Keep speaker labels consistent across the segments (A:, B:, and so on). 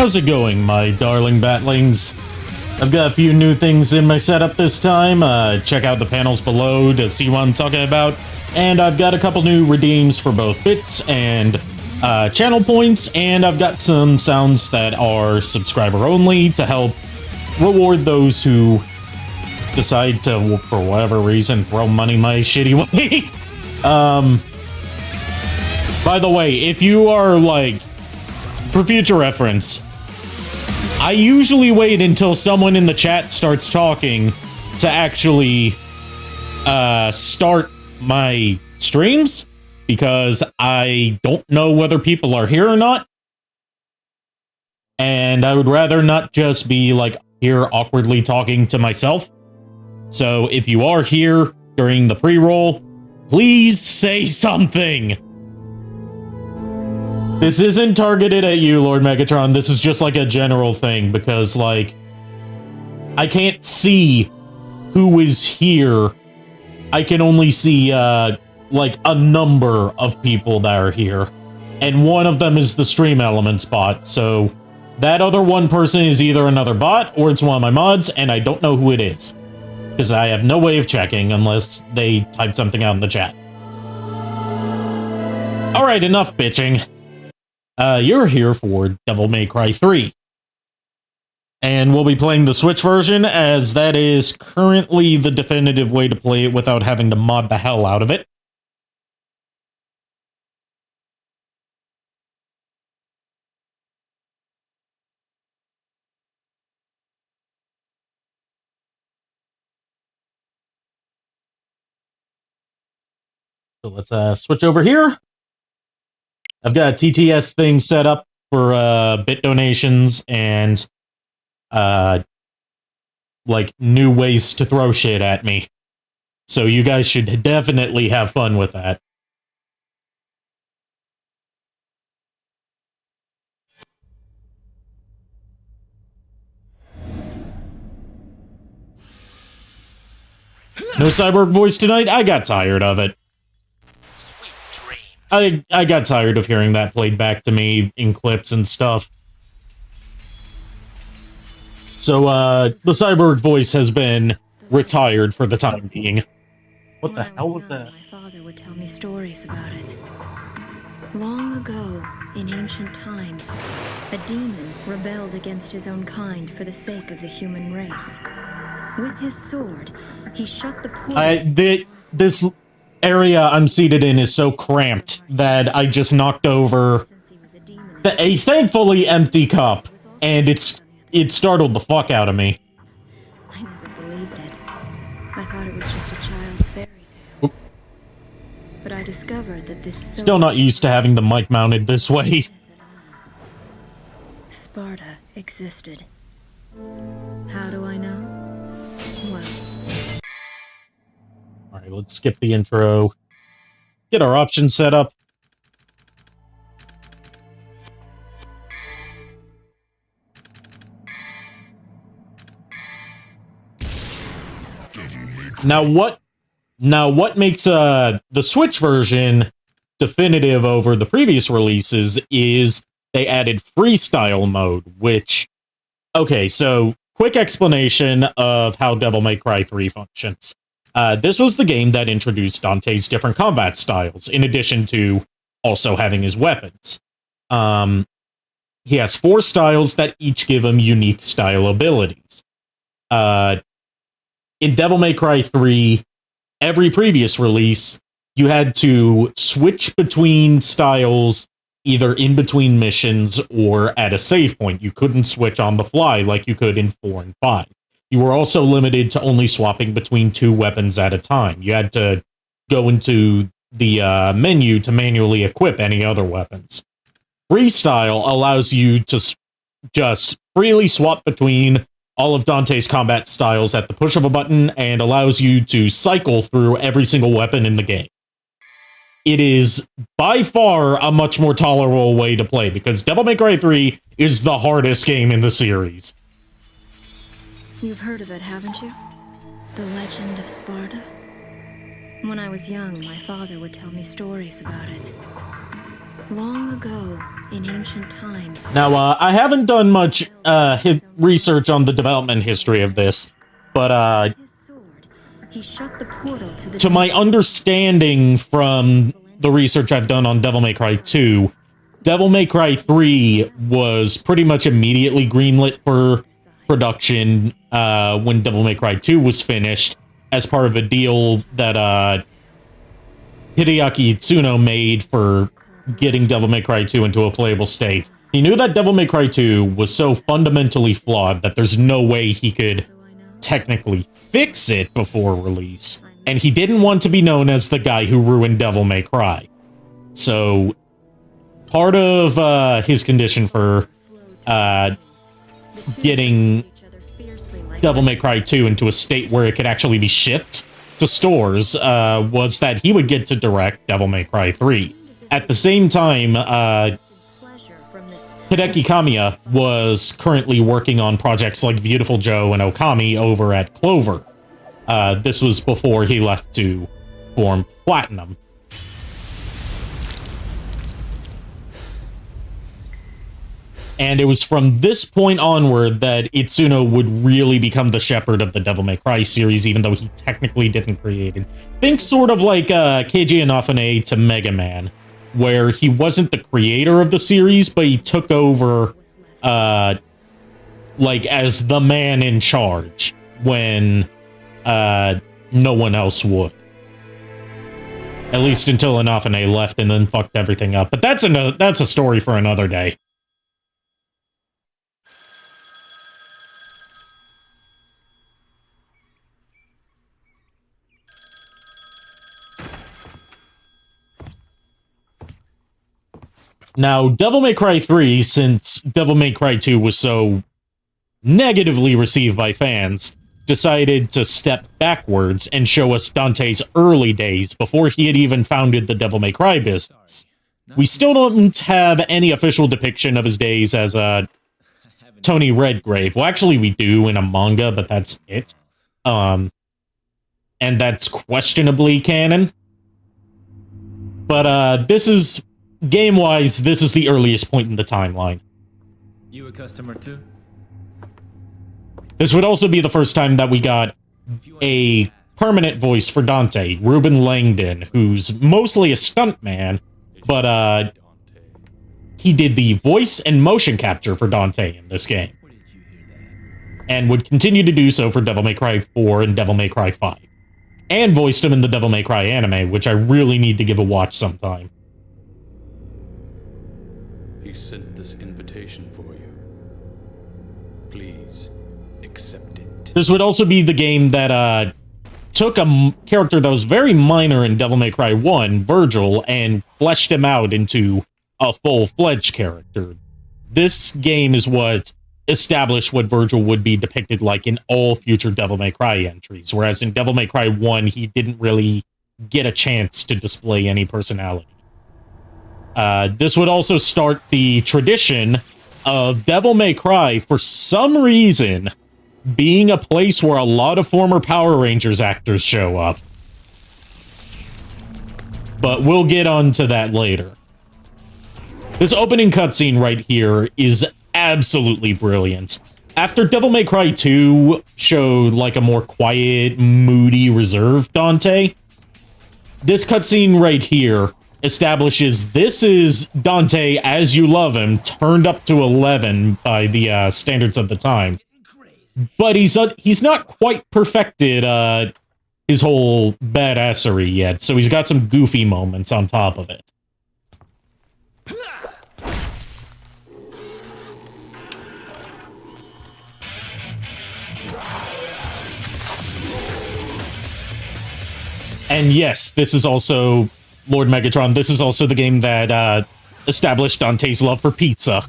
A: How's it going, my darling batlings? I've got a few new things in my setup this time. Check out the panels below to see what I'm talking about. And I've got a couple new redeems for both bits and channel points, and I've got some sounds that are subscriber only to help reward those who decide to, for whatever reason, throw money my shitty way. By the way, if you are, like, for future reference, I usually wait until someone in the chat starts talking to actually start my streams, because I don't know whether people are here or not. And I would rather not just be, like, here awkwardly talking to myself. So if you are here during the pre-roll, please say something! This isn't targeted at you, Lord Megatron. This is just like a general thing, because, like, I can't see who is here. I can only see, like, a number of people that are here. And one of them is the Stream Elements bot, so that other one person is either another bot or it's one of my mods, and I don't know who it is. Because I have no way of checking unless they type something out in the chat. Alright, enough bitching. You're here for Devil May Cry 3. And we'll be playing the Switch version, as that is currently the definitive way to play it without having to mod the hell out of it. So let's switch over here. I've got a TTS thing set up for bit donations and like new ways to throw shit at me. So you guys should definitely have fun with that. No cyborg voice tonight? I got tired of it. I got tired of hearing that played back to me in clips and stuff. So, the cyborg voice has been retired for the time being. What the hell was that?
B: My father would tell me stories about it. Long ago, in ancient times, a demon rebelled against his own kind for the sake of the human race. With his sword, he shut the portal.
A: This area I'm seated in is so cramped that I just knocked over a thankfully empty cup, and it startled the fuck out of me.
B: I never believed it. I thought it was just a child's fairy tale. But I discovered that this
A: Still not used to having the mic mounted this way.
B: Sparta existed. How do I know? Well,
A: alright, let's skip the intro. Get our options set up. Now what makes the Switch version definitive over the previous releases is they added freestyle mode, which, okay, so quick explanation of how Devil May Cry 3 functions. This was the game that introduced Dante's different combat styles, in addition to also having his weapons. He has 4 styles that each give him unique style abilities. In Devil May Cry 3, every previous release, you had to switch between styles either in between missions or at a save point. You couldn't switch on the fly like you could in 4 and 5. You were also limited to only swapping between 2 weapons at a time. You had to go into the menu to manually equip any other weapons. Freestyle allows you to just freely swap between all of Dante's combat styles at the push of a button, and allows you to cycle through every single weapon in the game. It is by far a much more tolerable way to play, because Devil May Cry 3 is the hardest game in the series.
B: you've heard of it, haven't you? The legend of Sparta? When I was young, my father would tell me stories about it. Long ago, in ancient times.
A: Now, I haven't done much research on the development history of this, but
B: His sword, he shut the portal to the
A: to my understanding from the research I've done on Devil May Cry 2, Devil May Cry 3 was pretty much immediately greenlit for production when Devil May Cry 2 was finished, as part of a deal that Hideaki Itsuno made for getting Devil May Cry 2 into a playable state. He knew that Devil May Cry 2 was so fundamentally flawed that there's no way he could technically fix it before release, and he didn't want to be known as the guy who ruined Devil May Cry. So, part of his condition for getting Devil May Cry 2 into a state where it could actually be shipped to stores was that he would get to direct Devil May Cry 3. At the same time, Hideki Kamiya was currently working on projects like Beautiful Joe and Okami over at Clover. This was before he left to form Platinum. And it was from this point onward that Itsuno would really become the shepherd of the Devil May Cry series, even though he technically didn't create it. Think sort of like Keiji Inafune to Mega Man, where he wasn't the creator of the series, but he took over like as the man in charge when no one else would. At least until Inafune left and then fucked everything up. But that's a story for another day. Now, Devil May Cry 3, since Devil May Cry 2 was so negatively received by fans, decided to step backwards and show us Dante's early days before he had even founded the Devil May Cry business. We still don't have any official depiction of his days as Tony Redgrave. Well, actually we do in a manga, but that's it. And that's questionably canon. But this is... game-wise, this is the earliest point in the timeline.
C: You a customer too?
A: This would also be the first time that we got a permanent voice for Dante, Ruben Langdon, who's mostly a stuntman, but he did the voice and motion capture for Dante in this game. And would continue to do so for Devil May Cry 4 and Devil May Cry 5. And voiced him in the Devil May Cry anime, which I really need to give a watch sometime.
D: Sent this invitation for you. Please accept it.
A: This would also be the game that took a character that was very minor in Devil May Cry 1, Virgil, and fleshed him out into a full-fledged character. This game is what established what Virgil would be depicted like in all future Devil May Cry entries, whereas in Devil May Cry 1, he didn't really get a chance to display any personality. This would also start the tradition of Devil May Cry, for some reason, being a place where a lot of former Power Rangers actors show up. But we'll get onto that later. This opening cutscene right here is absolutely brilliant. After Devil May Cry 2 showed like a more quiet, moody, reserved Dante, this cutscene right here establishes this is Dante as you love him, turned up to 11 by the standards of the time. But he's not quite perfected his whole badassery yet, so he's got some goofy moments on top of it. And yes, this is also Lord Megatron. This is also the game that established Dante's love for pizza.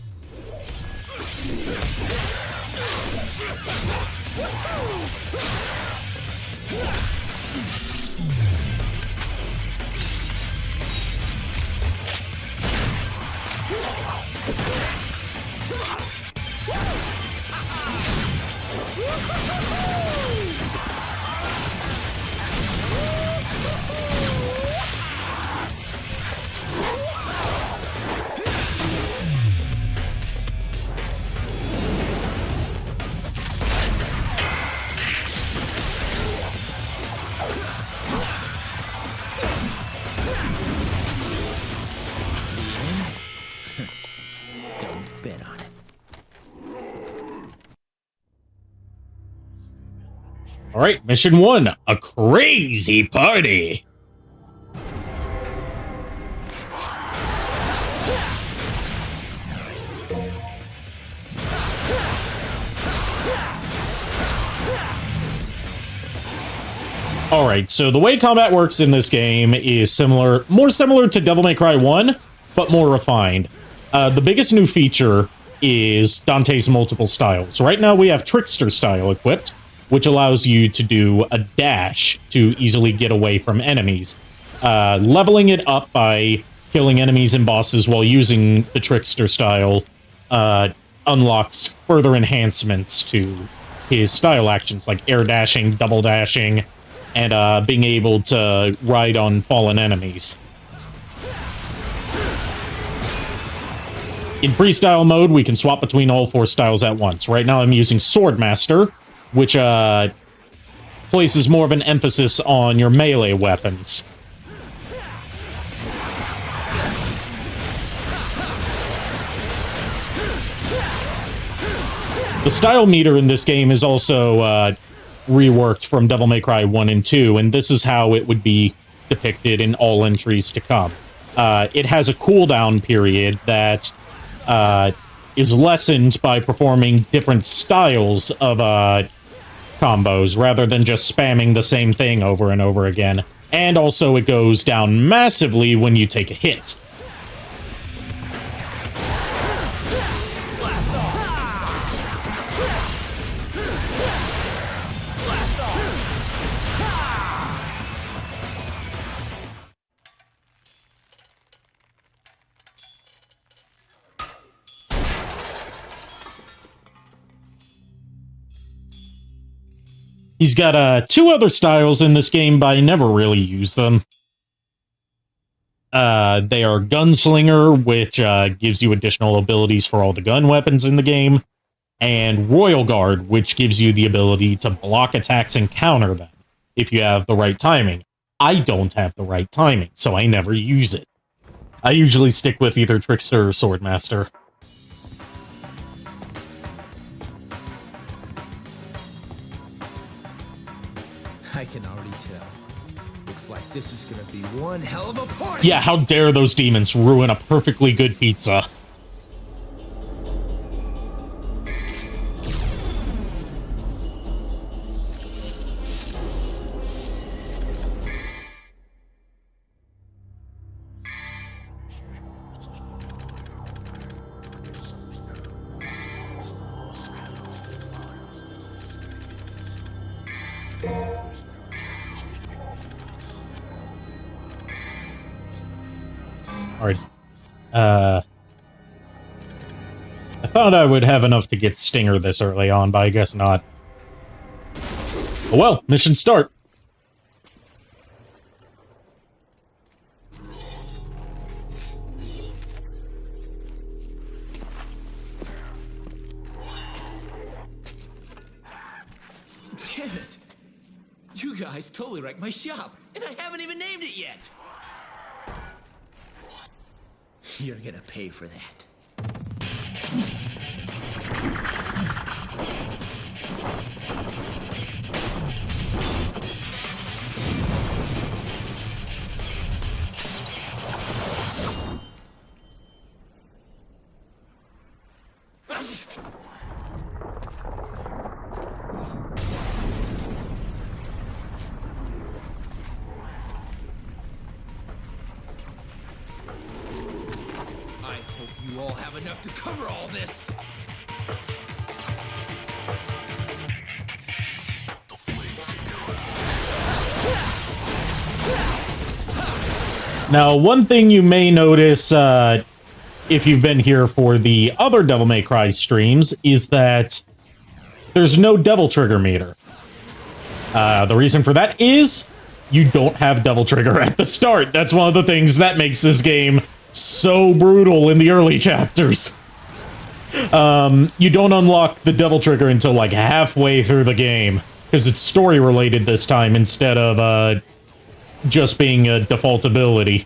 A: All right, mission 1, a crazy party. All right, so the way combat works in this game is more similar to Devil May Cry 1, but more refined. The biggest new feature is Dante's multiple styles. Right now we have Trickster style equipped, which allows you to do a dash to easily get away from enemies. Leveling it up by killing enemies and bosses while using the Trickster style unlocks further enhancements to his style actions, like air dashing, double dashing, and being able to ride on fallen enemies. In freestyle mode, we can swap between all 4 styles at once. Right now I'm using Swordmaster, which places more of an emphasis on your melee weapons. The style meter in this game is also reworked from Devil May Cry 1 and 2, and this is how it would be depicted in all entries to come. It has a cooldown period that is lessened by performing different styles of combos rather than just spamming the same thing over and over again. And also it goes down massively when you take a hit. He's got 2 other styles in this game, but I never really use them. They are Gunslinger, which gives you additional abilities for all the gun weapons in the game, and Royal Guard, which gives you the ability to block attacks and counter them if you have the right timing. I don't have the right timing, so I never use it. I usually stick with either Trickster or Swordmaster.
C: I can already tell. Looks like this is gonna be one hell of a party!
A: Yeah, how dare those demons ruin a perfectly good pizza. Alright, I thought I would have enough to get Stinger this early on, but I guess not. Oh well, mission start.
C: Damn it! You guys totally wrecked my shop, and I haven't even named it yet! You're gonna pay for that. You all have enough to cover all this.
A: Now, one thing you may notice if you've been here for the other Devil May Cry streams is that there's no Devil Trigger meter. The reason for that is you don't have Devil Trigger at the start. That's one of the things that makes this game so brutal in the early chapters. You don't unlock the Devil Trigger until like halfway through the game, because it's story related this time instead of just being a default ability.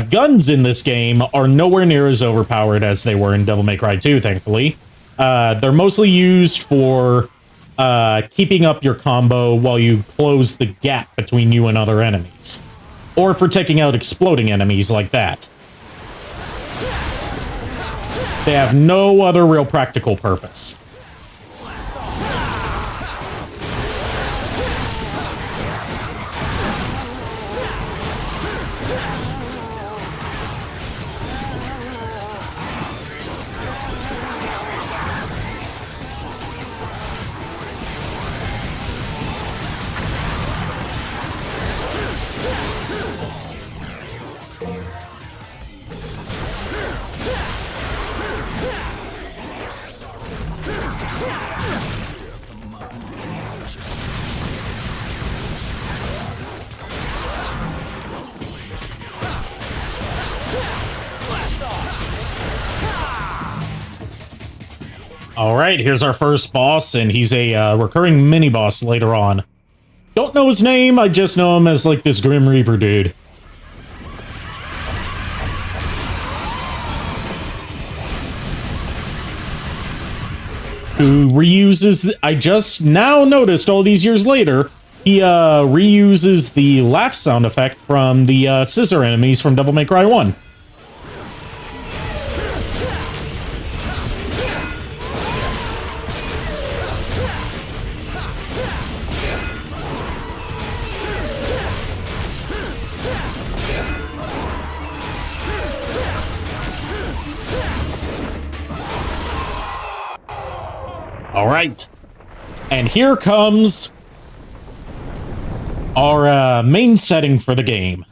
A: Guns in this game are nowhere near as overpowered as they were in Devil May Cry 2, thankfully. They're mostly used for keeping up your combo while you close the gap between you and other enemies. Or for taking out exploding enemies like that. They have no other real practical purpose. Alright, here's our first boss, and he's a recurring mini-boss later on. Don't know his name, I just know him as, like, this Grim Reaper dude. Who reuses... I just now noticed, all these years later, he reuses the laugh sound effect from the scissor enemies from Devil May Cry 1. Alright, and here comes our main setting for the game.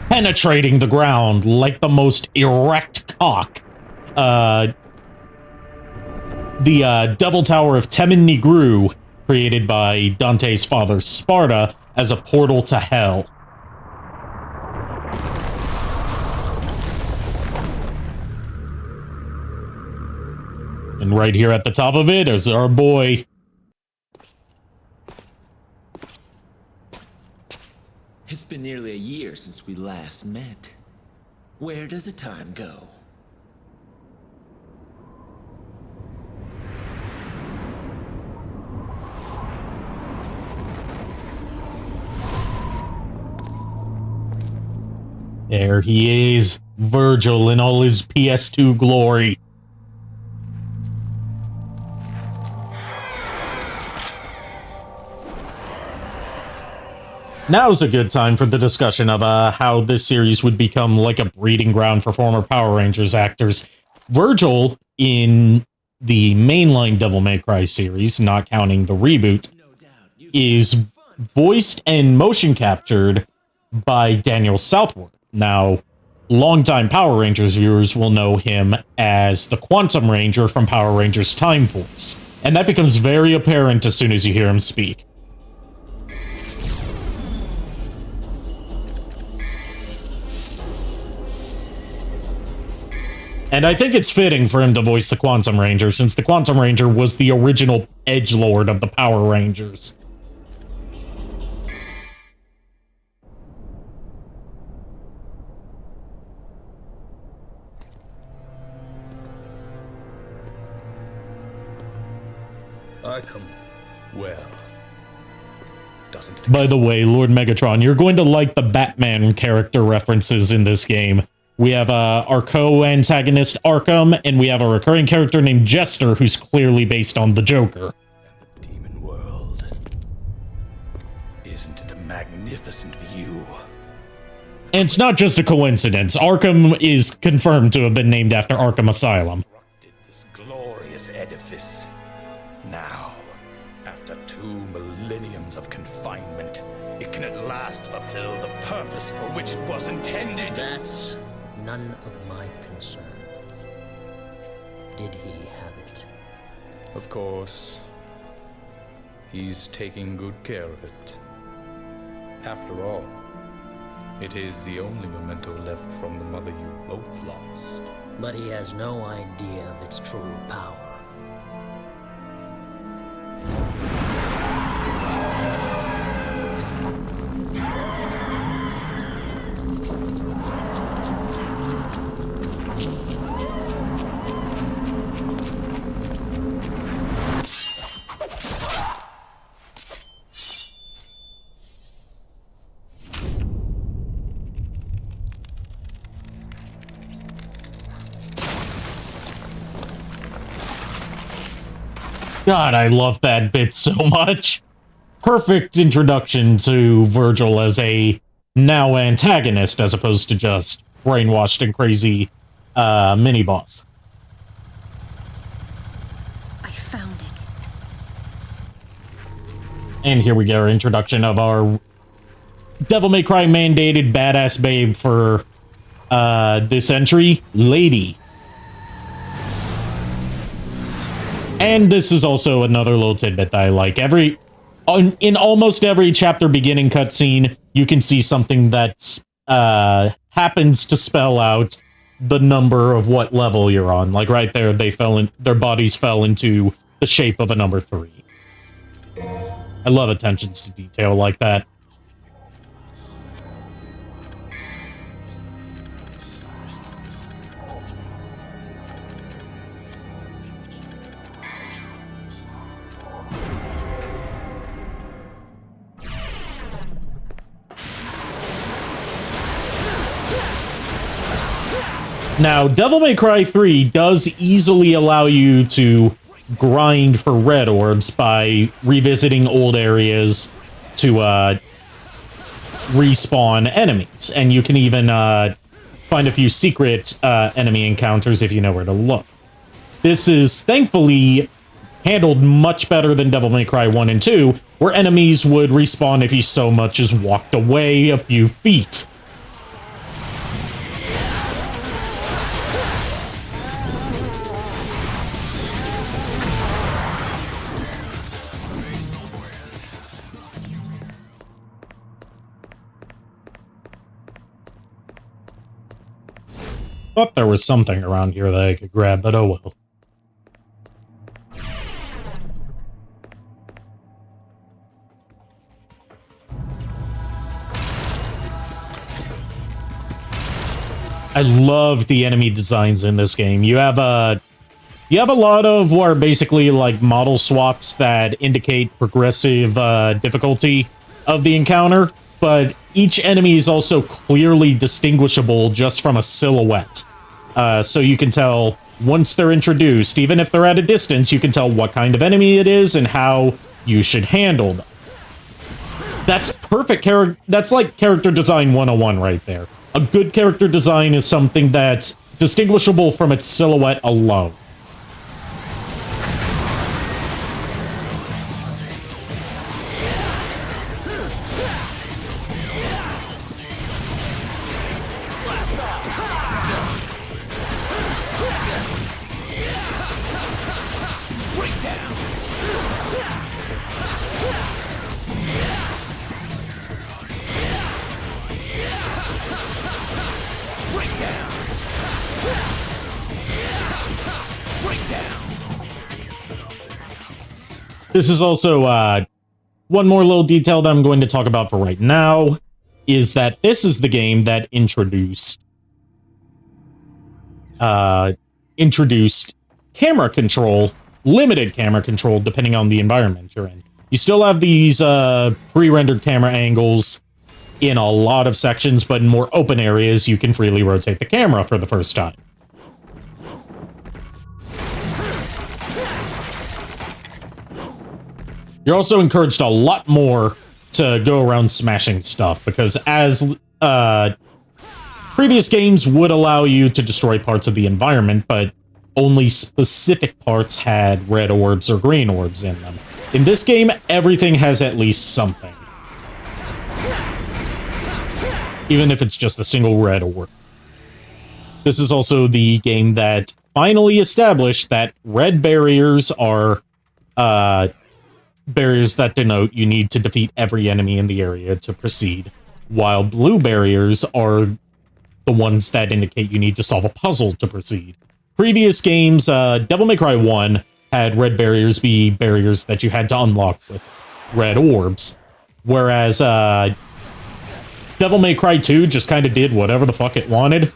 A: Penetrating the ground like the most erect cock. The Devil Tower of Temen Nigru, created by Dante's father Sparta, as a portal to hell. And right here at the top of it is our boy.
C: It's been nearly a year since we last met. Where does the time go?
A: There he is, Virgil in all his PS2 glory. Now's a good time for the discussion of how this series would become like a breeding ground for former Power Rangers actors. Virgil, in the mainline Devil May Cry series, not counting the reboot, is voiced and motion captured by Daniel Southworth. Now, longtime Power Rangers viewers will know him as the Quantum Ranger from Power Rangers Time Force, and that becomes very apparent as soon as you hear him speak. And I think it's fitting for him to voice the Quantum Ranger, since the Quantum Ranger was the original edgelord of the Power Rangers.
D: Arkham, well, doesn't it?
A: By the way, Lord Megatron, you're going to like the Batman character references in this game. We have our co-antagonist Arkham, and we have a recurring character named Jester, who's clearly based on the Joker.
D: And the demon world. Isn't it a magnificent view?
A: And it's not just a coincidence. Arkham is confirmed to have been named after Arkham Asylum.
D: Constructed this glorious edifice. Now, after 2 millenniums of confinement, it can at last fulfill the purpose for which it was intended.
E: That's none of my concern. Did he have it?
D: Of course, he's taking good care of it. After all, it is the only memento left from the mother you both lost.
E: But he has no idea of its true power.
A: God, I love that bit so much. Perfect introduction to Virgil as a now antagonist as opposed to just brainwashed and crazy mini-boss.
B: I found it.
A: And here we get our introduction of our Devil May Cry mandated badass babe for this entry, Lady. And this is also another little tidbit that I like. In almost every chapter beginning cutscene, you can see something that happens to spell out the number of what level you're on. Like right there, their bodies fell into the shape of a number 3. I love attentions to detail like that. Now, Devil May Cry 3 does easily allow you to grind for red orbs by revisiting old areas to respawn enemies. And you can even find a few secret enemy encounters if you know where to look. This is thankfully handled much better than Devil May Cry 1 and 2, where enemies would respawn if you so much as walked away a few feet. Thought there was something around here that I could grab, but oh well. I love the enemy designs in this game. You have a lot of what are basically like model swaps that indicate progressive difficulty of the encounter, but each enemy is also clearly distinguishable just from a silhouette. So you can tell once they're introduced, even if they're at a distance, you can tell what kind of enemy it is and how you should handle them. That's perfect that's like character design 101 right there. A good character design is something that's distinguishable from its silhouette alone. This is also one more little detail that I'm going to talk about for right now, is that this is the game that introduced camera control, limited camera control, depending on the environment you're in. You still have these pre-rendered camera angles in a lot of sections, but in more open areas, you can freely rotate the camera for the first time. You're also encouraged a lot more to go around smashing stuff, because as previous games would allow you to destroy parts of the environment, but only specific parts had red orbs or green orbs in them. In this game, everything has at least something. Even if it's just a single red orb. This is also the game that finally established that red barriers are barriers that denote you need to defeat every enemy in the area to proceed, while blue barriers are the ones that indicate you need to solve a puzzle to proceed. Previous games, Devil May Cry 1 had red barriers be barriers that you had to unlock with red orbs, whereas Devil May Cry 2 just kind of did whatever the fuck it wanted.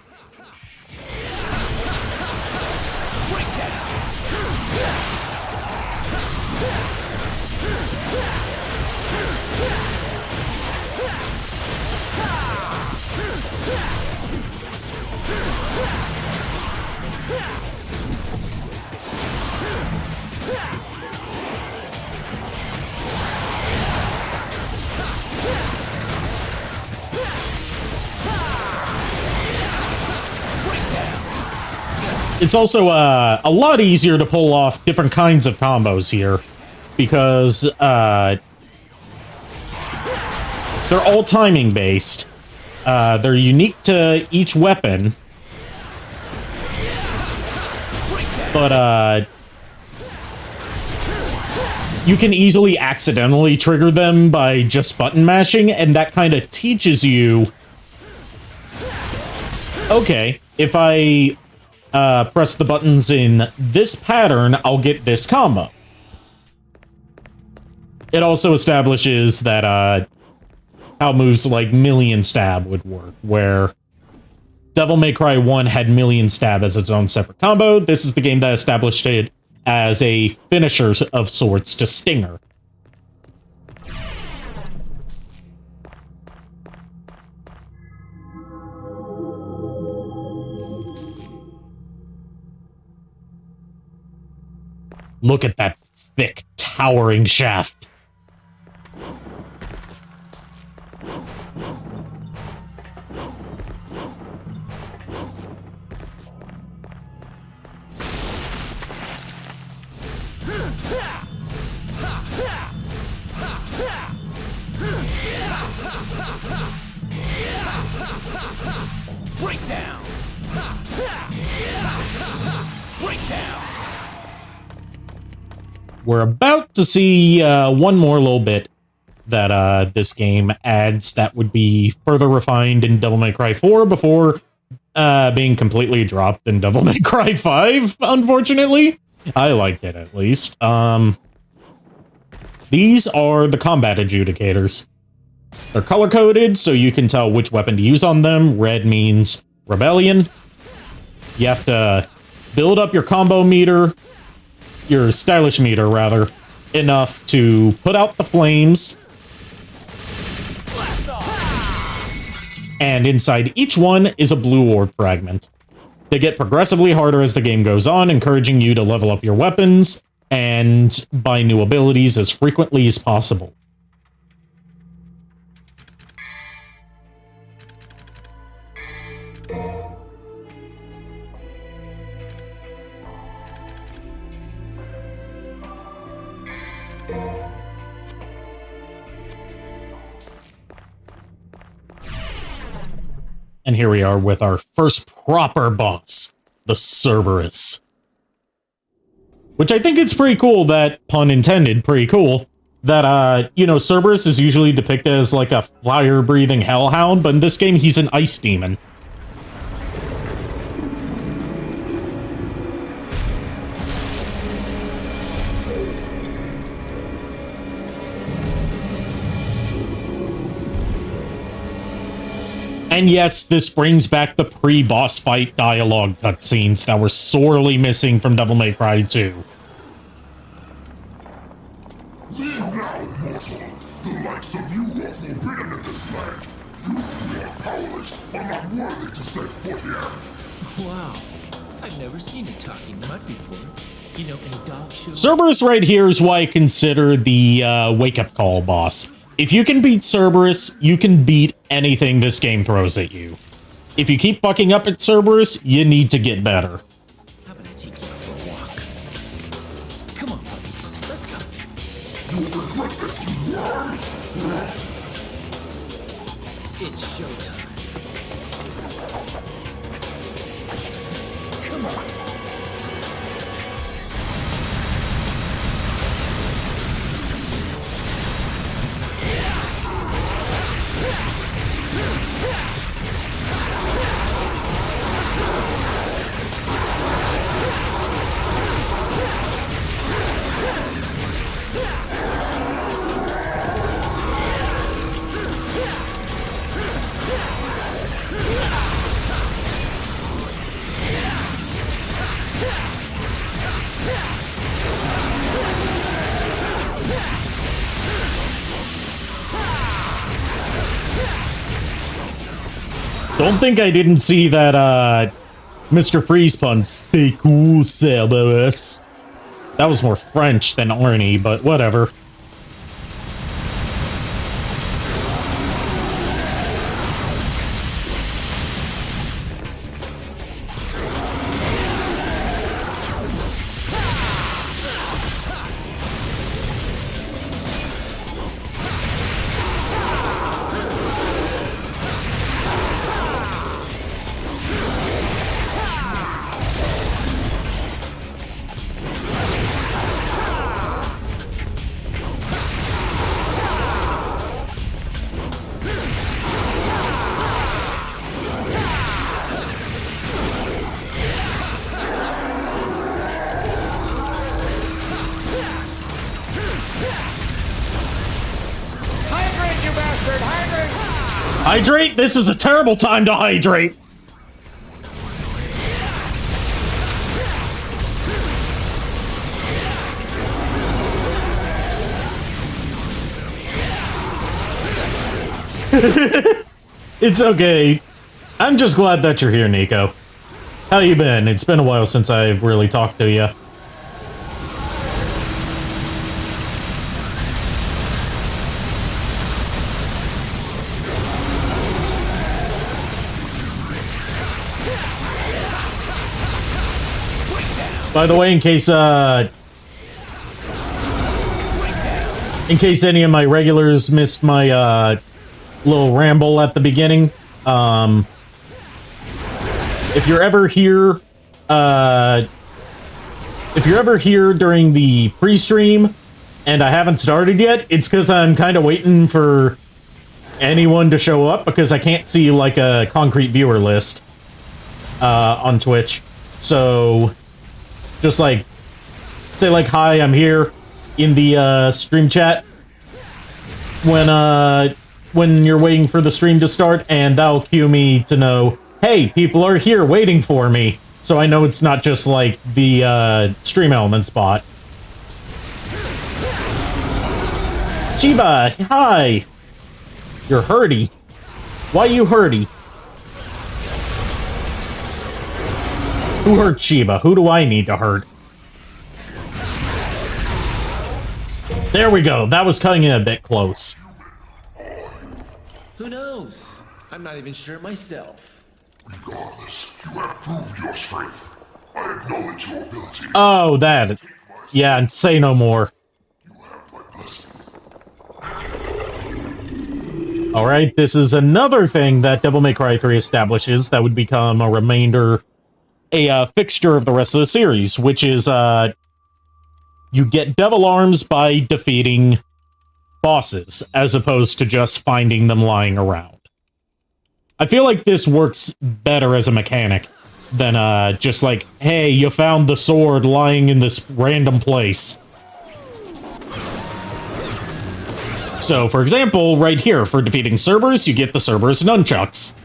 A: It's also a lot easier to pull off different kinds of combos here, because they're all timing based. They're unique to each weapon, but you can easily accidentally trigger them by just button mashing, and that kind of teaches you, okay, if I press the buttons in this pattern, I'll get this combo. It also establishes that how moves like Million Stab would work, where Devil May Cry 1 had Million Stab as its own separate combo. This is the game that established it as a finisher of sorts to Stinger. Look at that thick, towering shaft.
C: Breakdown! Breakdown!
A: We're about to see one more little bit that this game adds that would be further refined in Devil May Cry 4 before being completely dropped in Devil May Cry 5, unfortunately. I liked it, at least. These are the combat adjudicators. They're color-coded, so you can tell which weapon to use on them. Red means rebellion. You have to build up your combo meter, your stylish meter, rather, enough to put out the flames. And inside each one is a blue orb fragment. They get progressively harder as the game goes on, encouraging you to level up your weapons and buy new abilities as frequently as possible. And here we are with our first proper boss, the Cerberus. Which I think it's pretty cool that, pun intended, pretty cool, that, you know, Cerberus is usually depicted as like a fire-breathing hellhound, but in this game he's an ice demon. And yes, this brings back the pre-boss fight dialogue cutscenes that were sorely missing from Devil May Cry 2.
F: Leave now, mortal. The likes of you are forbidden in this land. You are powerless, but not worthy to set foot here.
C: Wow. I've never seen a talking mud before. You know, any dog show...
A: Cerberus right here is why I consider the wake-up call boss. If you can beat Cerberus, you can beat anything this game throws at you. If you keep fucking up at Cerberus, you need to get better.
C: How about I take you out for a walk? Come on, puppy. Let's go.
F: You will regret this, you worm.
C: It's showtime. Come on.
A: Don't think I didn't see that, Mr. Freeze pun. Stay cool, Cerberus. That was more French than Arnie, but whatever. Hydrate? This is a terrible time to hydrate. It's okay. I'm just glad that you're here, Nico. How you been? It's been a while since I've really talked to you. By the way, in case any of my regulars missed my little ramble at the beginning, if you're ever here during the pre-stream and I haven't started yet, it's because I'm kind of waiting for anyone to show up because I can't see like a concrete viewer list on Twitch. So just like say like, hi, I'm here in the stream chat when you're waiting for the stream to start, and that'll cue me to know, hey, people are here waiting for me. So I know it's not just like the stream element spot. Chiba, hi. You're hurty. Why you hurty? Who hurt Chiba? Who do I need to hurt? There we go. That was cutting it a bit close.
C: Who knows? I'm not even sure myself.
F: Regardless, you have proved your strength. I acknowledge your ability.
A: Oh, that. Yeah, say no more.
F: You have my blessing.
A: Alright, this is another thing that Devil May Cry 3 establishes that would become a fixture of the rest of the series, which is, you get devil arms by defeating bosses, as opposed to just finding them lying around. I feel like this works better as a mechanic than, just like, hey, you found the sword lying in this random place. So, for example, right here, for defeating Cerberus, you get the Cerberus nunchucks.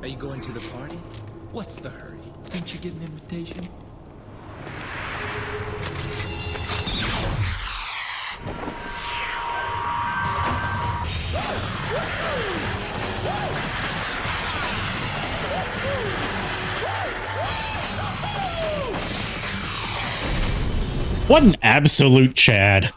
C: Are you going to the party? What's the hurry? Didn't you get an invitation?
A: What an absolute Chad.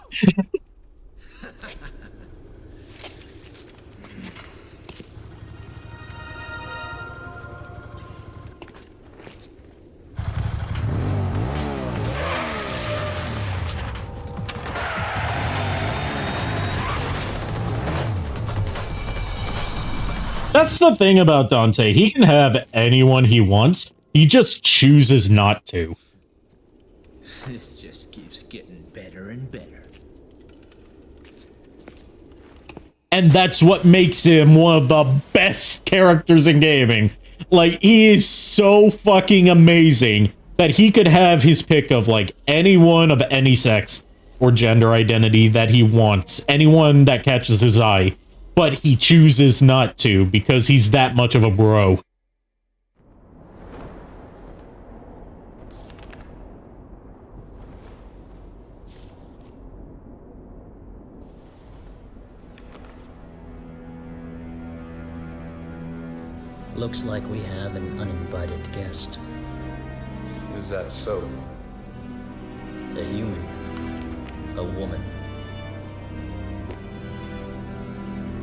A: That's the thing about Dante. He can have anyone he wants. He just chooses not to.
C: This just keeps getting better and better.
A: And that's what makes him one of the best characters in gaming. Like, he is so fucking amazing that he could have his pick of, like, anyone of any sex or gender identity that he wants. Anyone that catches his eye. But he chooses not to because he's that much of a bro.
E: Looks like we have an uninvited guest.
D: Is that so?
E: A human. A woman.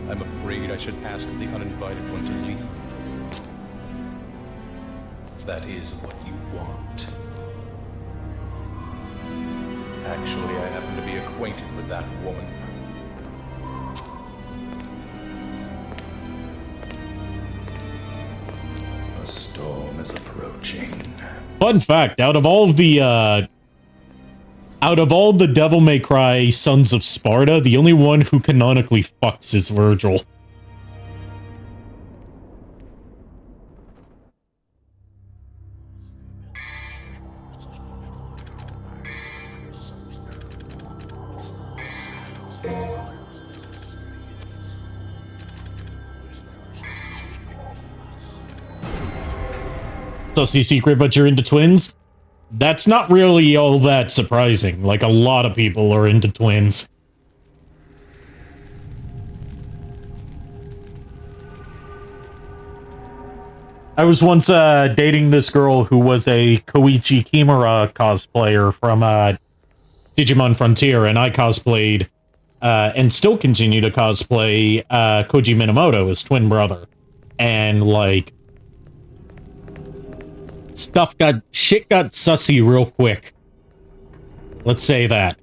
D: I'm afraid I should ask the uninvited one to leave. That is what you want. Actually, I happen to be acquainted with that woman. is approaching.
A: Fun fact, out of all the Devil May Cry Sons of Sparta, the only one who canonically fucks is Virgil. Sussy secret, but you're into twins? That's not really all that surprising. Like, a lot of people are into twins. I was once dating this girl who was a Koichi Kimura cosplayer from Digimon Frontier, and I cosplayed and still continue to cosplay Koji Minamoto, his twin brother. And, like, shit got sussy real quick. Let's say that.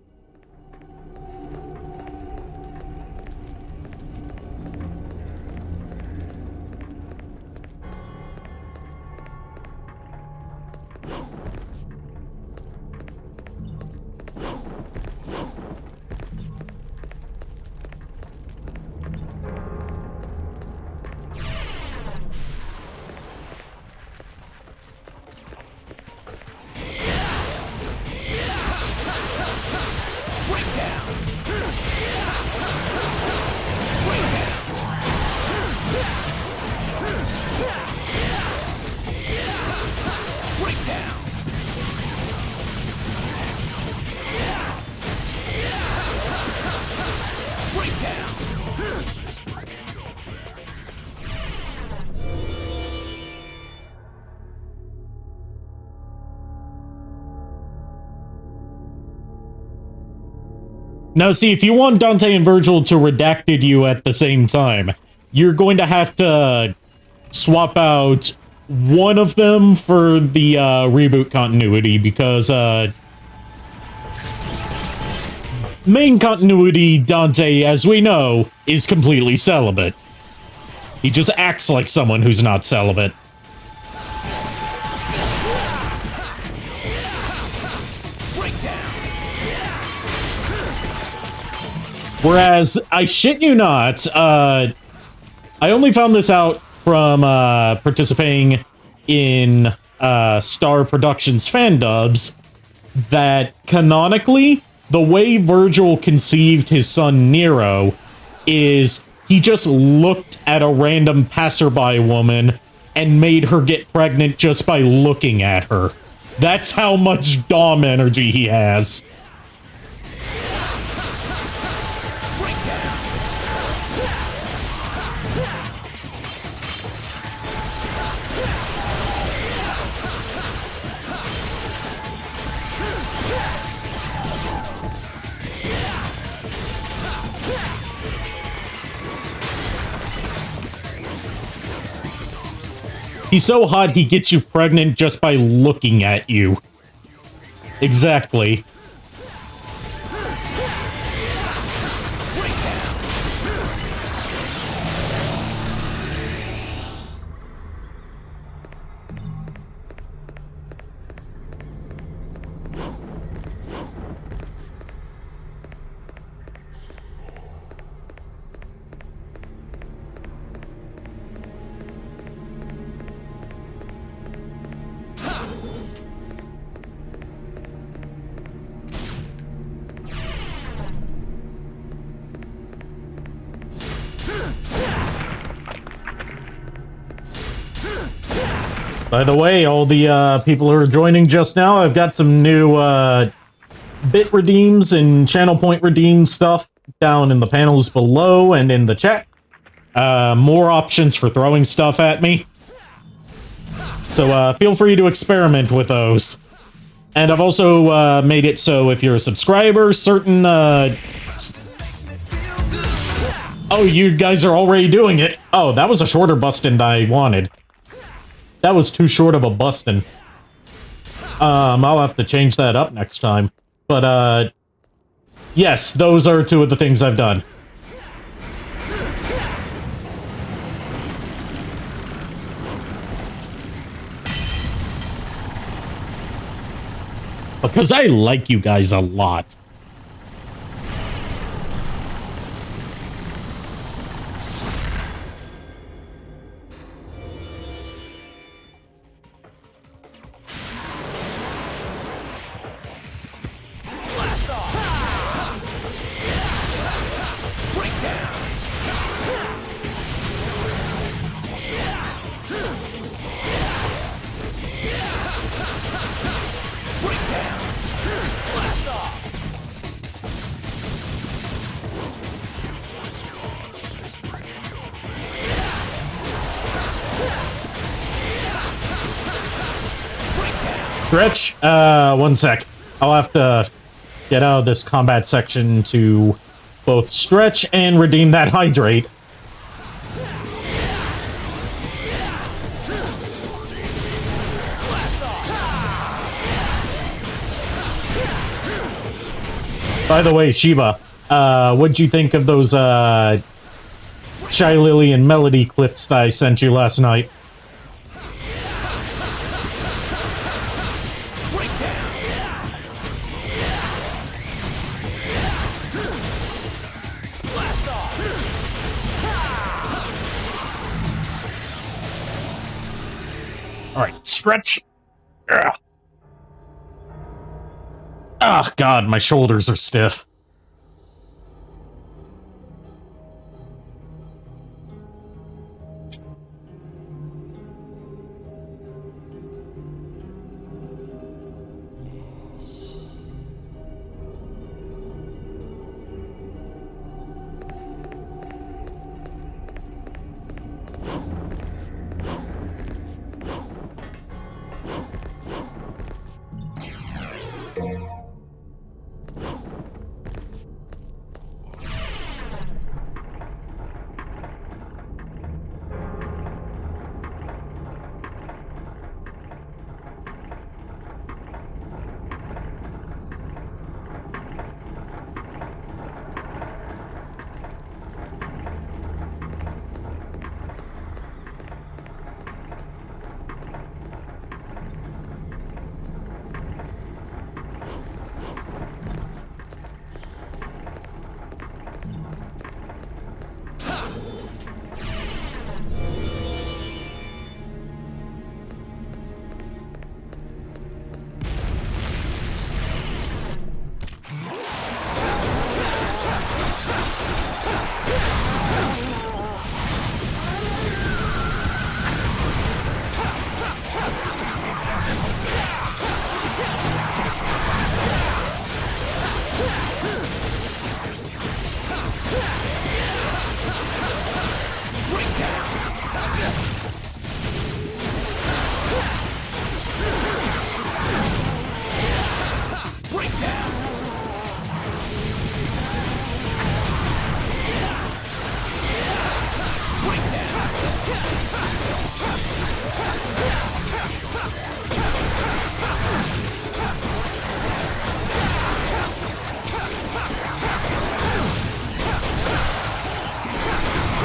A: Now, see, if you want Dante and Virgil to redacted you at the same time, you're going to have to swap out one of them for the reboot continuity, because main continuity Dante, as we know, is completely celibate. He just acts like someone who's not celibate. Whereas, I shit you not, I only found this out from participating in Star Productions fan dubs, that canonically, the way Virgil conceived his son Nero is he just looked at a random passerby woman and made her get pregnant just by looking at her. That's how much Dom energy he has. He's so hot, he gets you pregnant just by looking at you. Exactly. By the way, all the people who are joining just now, I've got some new bit redeems and channel point redeem stuff down in the panels below and in the chat. More options for throwing stuff at me. So feel free to experiment with those. And I've also made it so if you're a subscriber, certain... Oh, you guys are already doing it. Oh, that was a shorter bustin' than I wanted. That was too short of a bustin'. I'll have to change that up next time. But, yes, those are two of the things I've done. Because I like you guys a lot. Stretch, one sec. I'll have to get out of this combat section to both stretch and redeem that hydrate. By the way, Sheba, what'd you think of those, Shy Lily and Melody clips that I sent you last night? Alright, stretch. Ugh. Oh, God, my shoulders are stiff.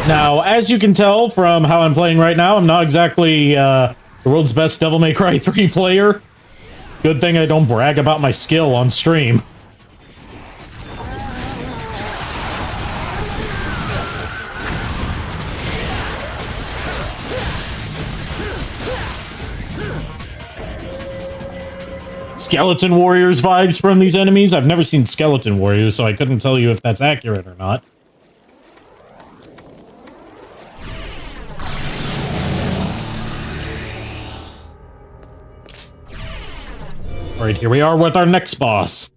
A: Now, as you can tell from how I'm playing right now, I'm not exactly the world's best Devil May Cry 3 player. Good thing I don't brag about my skill on stream. Skeleton Warriors vibes from these enemies? I've never seen Skeleton Warriors, so I couldn't tell you if that's accurate or not. Alright, here we are with our next boss.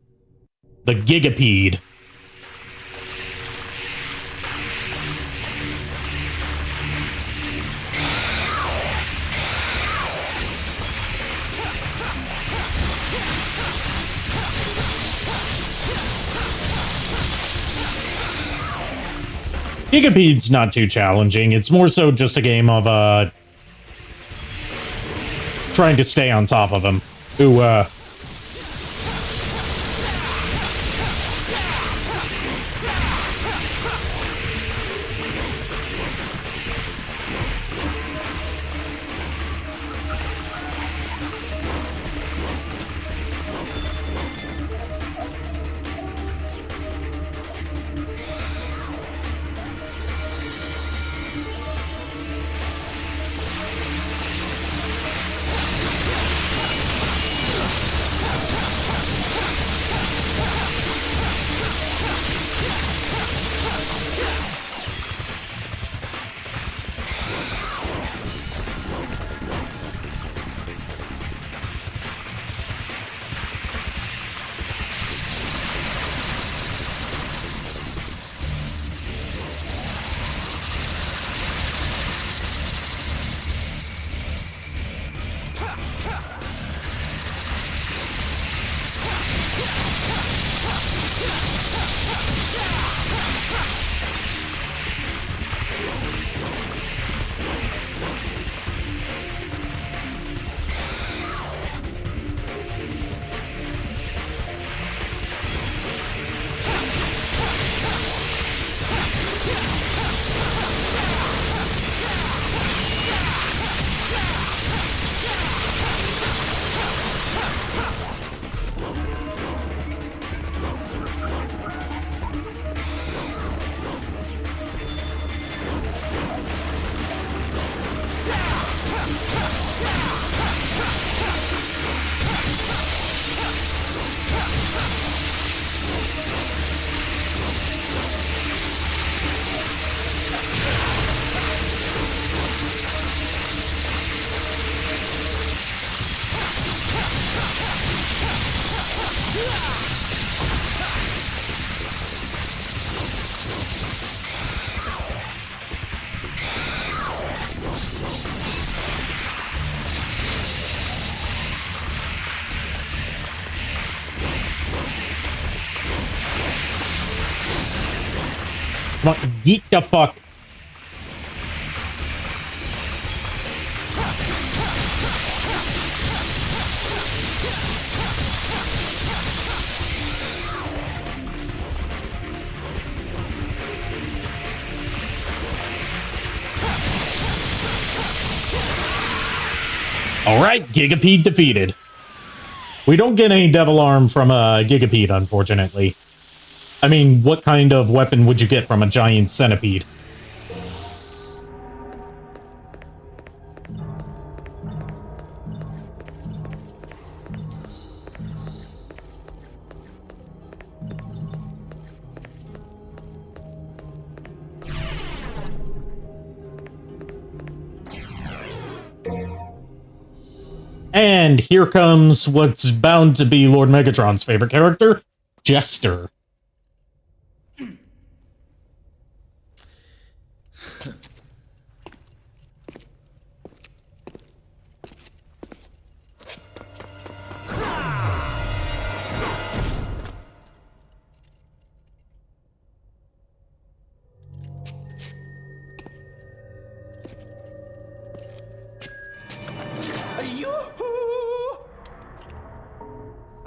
A: The Gigapede. Gigapede's not too challenging. It's more so just a game of, trying to stay on top of him. Ooh, Come on, get the fuck. Alright, Gigapede defeated. We don't get any Devil Arm from a Gigapede, unfortunately. I mean, what kind of weapon would you get from a giant centipede? And here comes what's bound to be Lord Megatron's favorite character, Jester.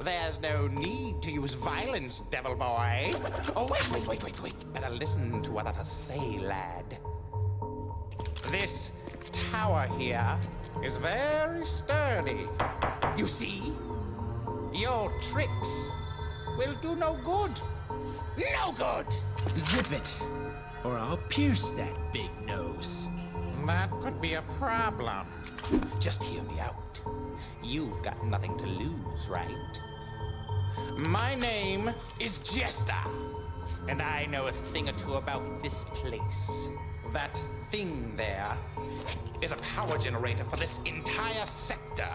G: There's no need to use violence, devil boy. Oh, wait. Better listen to what others say, lad. This tower here is very sturdy. You see? Your tricks will do no good. No good!
C: Zip it, or I'll pierce that big nose.
G: That could be a problem. Just hear me out. You've got nothing to lose, right? My name is Jester, and I know a thing or two about this place. That thing there is a power generator for this entire sector.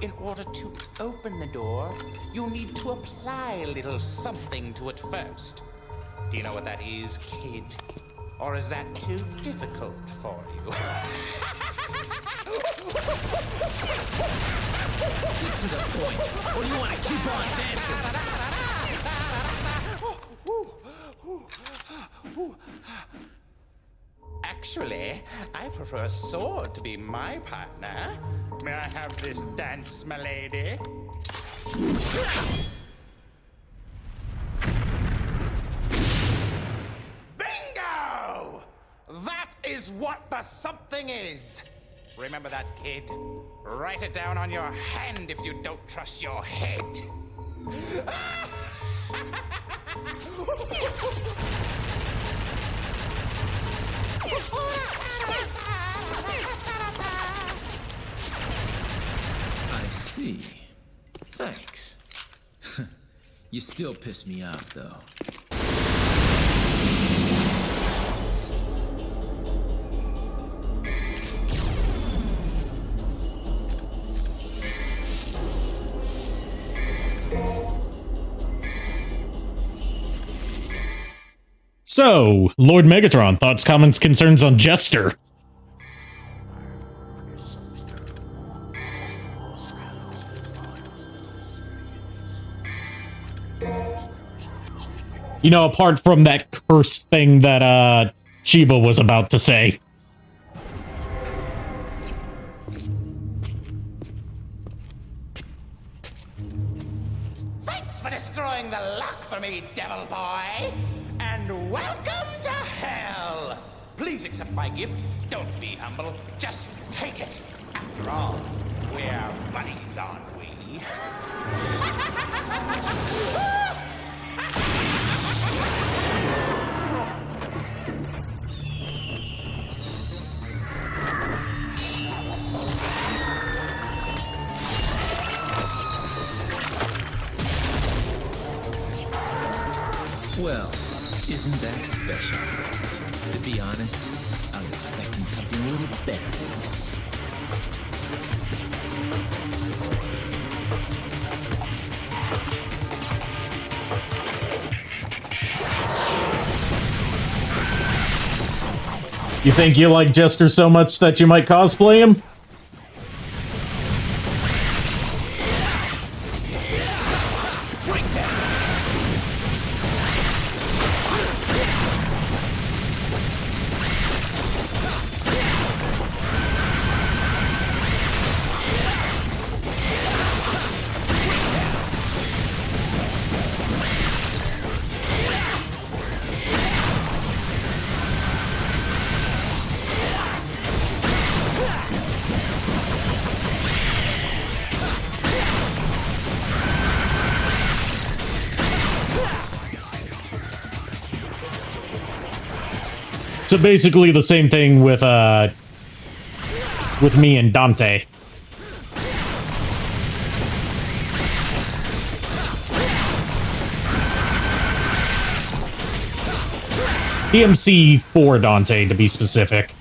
G: In order to open the door, you need to apply a little something to it first. Do you know what that is, kid? Or is that too difficult for you?
C: Get to the point, or do you want to keep on dancing?
G: Actually, I prefer a sword to be my partner. May I have this dance, my lady? Bingo! That is what the something is. Remember that, kid. Write it down on your hand if you don't trust your head.
C: I see. Thanks. You still piss me off, though.
A: So, Lord Megatron, thoughts, comments, concerns on Jester? You know, apart from that cursed thing that, Shiba was about to say.
G: Thanks for destroying the luck for me, devil boy. And welcome to hell. Please accept my gift. Don't be humble. Just take it. After all, we're buddies, aren't we?
C: Well, isn't that special? To be honest, I was expecting something a little better than this.
A: You think you like Jester so much that you might cosplay him? So basically the same thing with me and Dante. DMC for Dante, to be specific.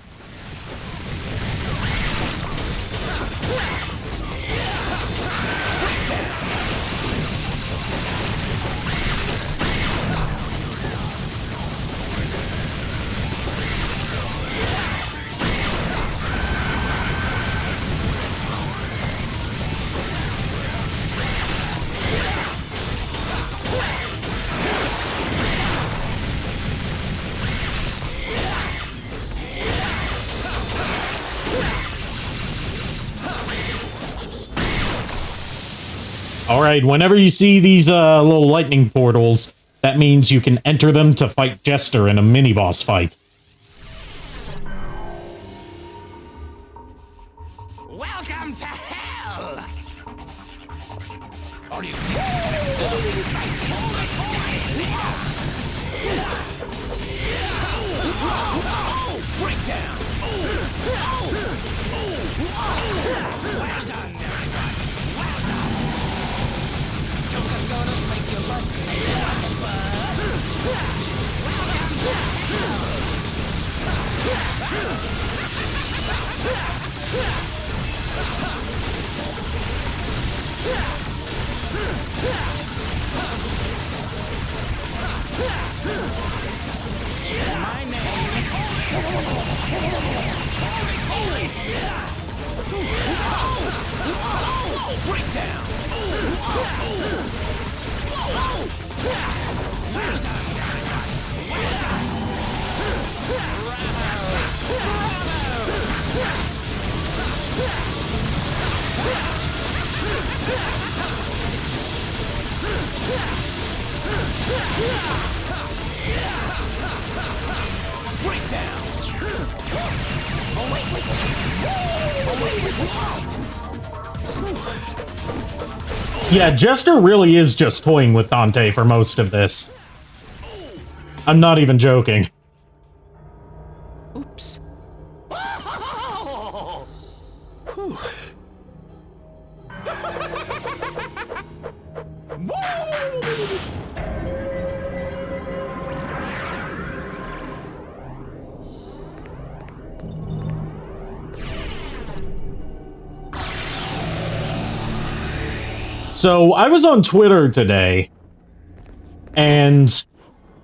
A: Alright, whenever you see these little lightning portals, that means you can enter them to fight Jester in a mini-boss fight.
G: Welcome to hell! Are you breakdown? Well done, everybody. Well done. Joker's gonna make your butt welcome to my name. Breakdown.
A: Yeah, Jester really is just toying with Dante for most of this. I'm not even joking.
G: Oops.
A: So, I was on Twitter today, and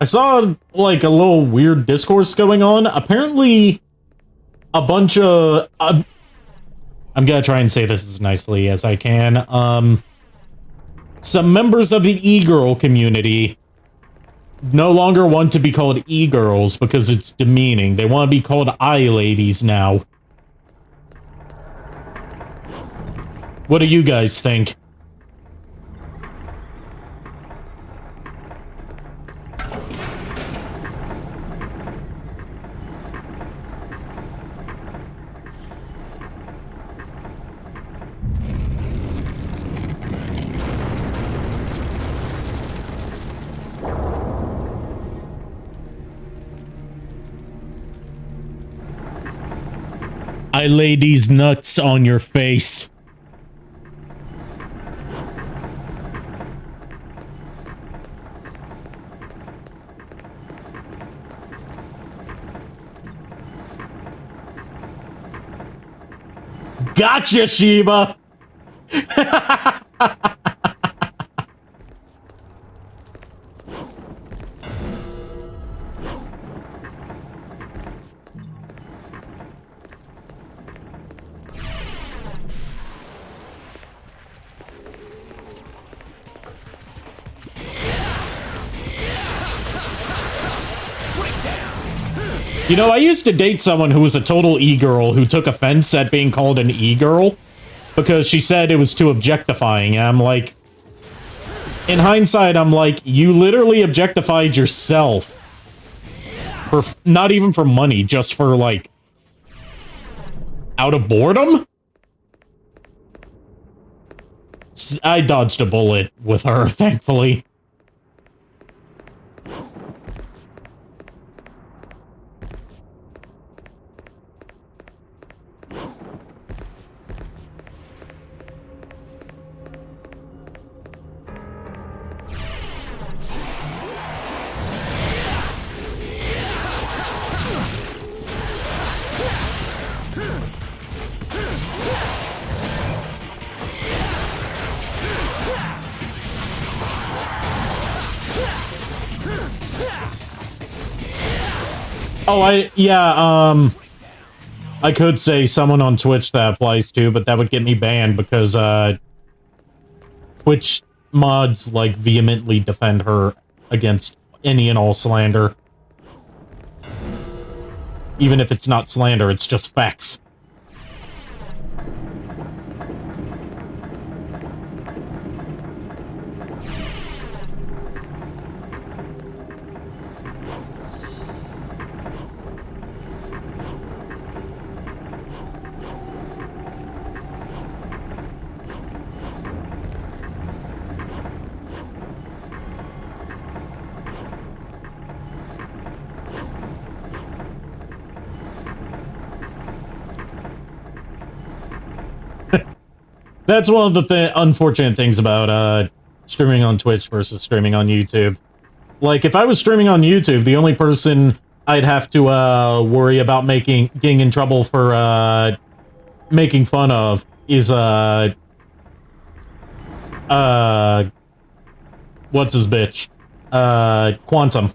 A: I saw, like, a little weird discourse going on. Apparently, a bunch of... I'm gonna try and say this as nicely as I can. Some members of the e-girl community no longer want to be called e-girls because it's demeaning. They want to be called I-ladies now. What do you guys think? I lay these nuts on your face. Gotcha, Sheba! You know, I used to date someone who was a total e-girl who took offense at being called an e-girl because she said it was too objectifying. And I'm like, in hindsight, I'm like, you literally objectified yourself. For, not even for money, just for, like, out of boredom? I dodged a bullet with her, thankfully. Oh, I could say someone on Twitch that applies to, but that would get me banned because, Twitch mods, like, vehemently defend her against any and all slander. Even if it's not slander, it's just facts. That's one of the unfortunate things about streaming on Twitch versus streaming on YouTube. Like, if I was streaming on YouTube, the only person I'd have to worry about getting in trouble for making fun of is what's his bitch? Quantum.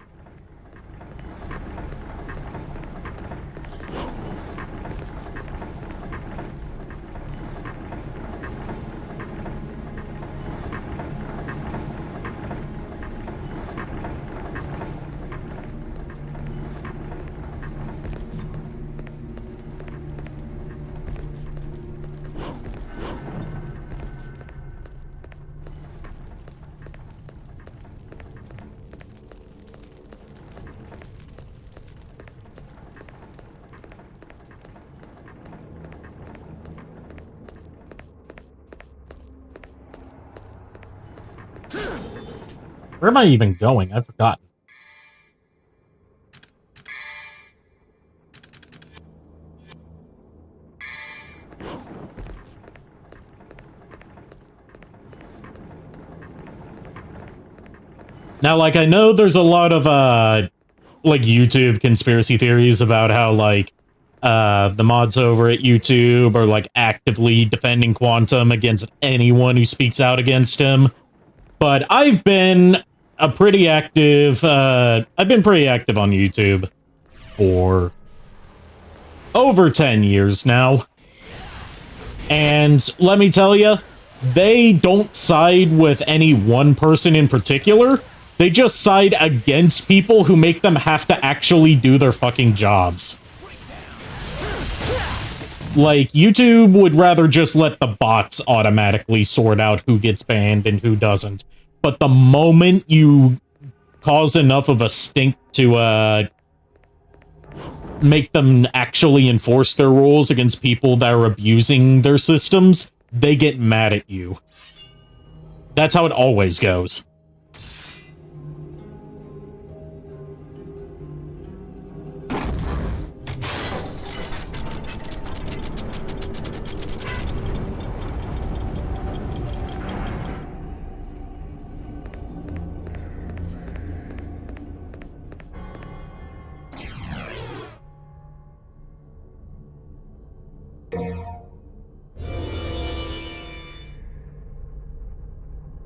A: Where am I even going? I've forgotten. Now, like, I know there's a lot of, like, YouTube conspiracy theories about how, like, the mods over at YouTube are, like, actively defending Quantum against anyone who speaks out against him. But I've been pretty active on YouTube for over 10 years now. And let me tell you, they don't side with any one person in particular. They just side against people who make them have to actually do their fucking jobs. Like, YouTube would rather just let the bots automatically sort out who gets banned and who doesn't. But the moment you cause enough of a stink to, make them actually enforce their rules against people that are abusing their systems, they get mad at you. That's how it always goes.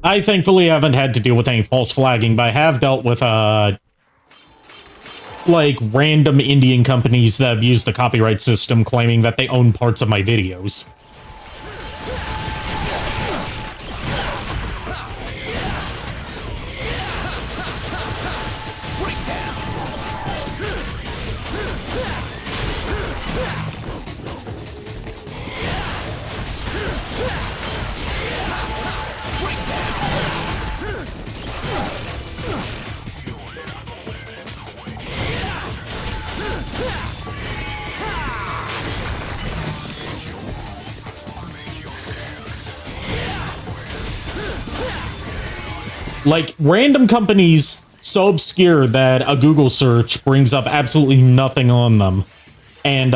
A: I thankfully haven't had to deal with any false flagging, but I have dealt with, like, random Indian companies that abuse the copyright system claiming that they own parts of my videos. Like, random companies so obscure that a Google search brings up absolutely nothing on them. And,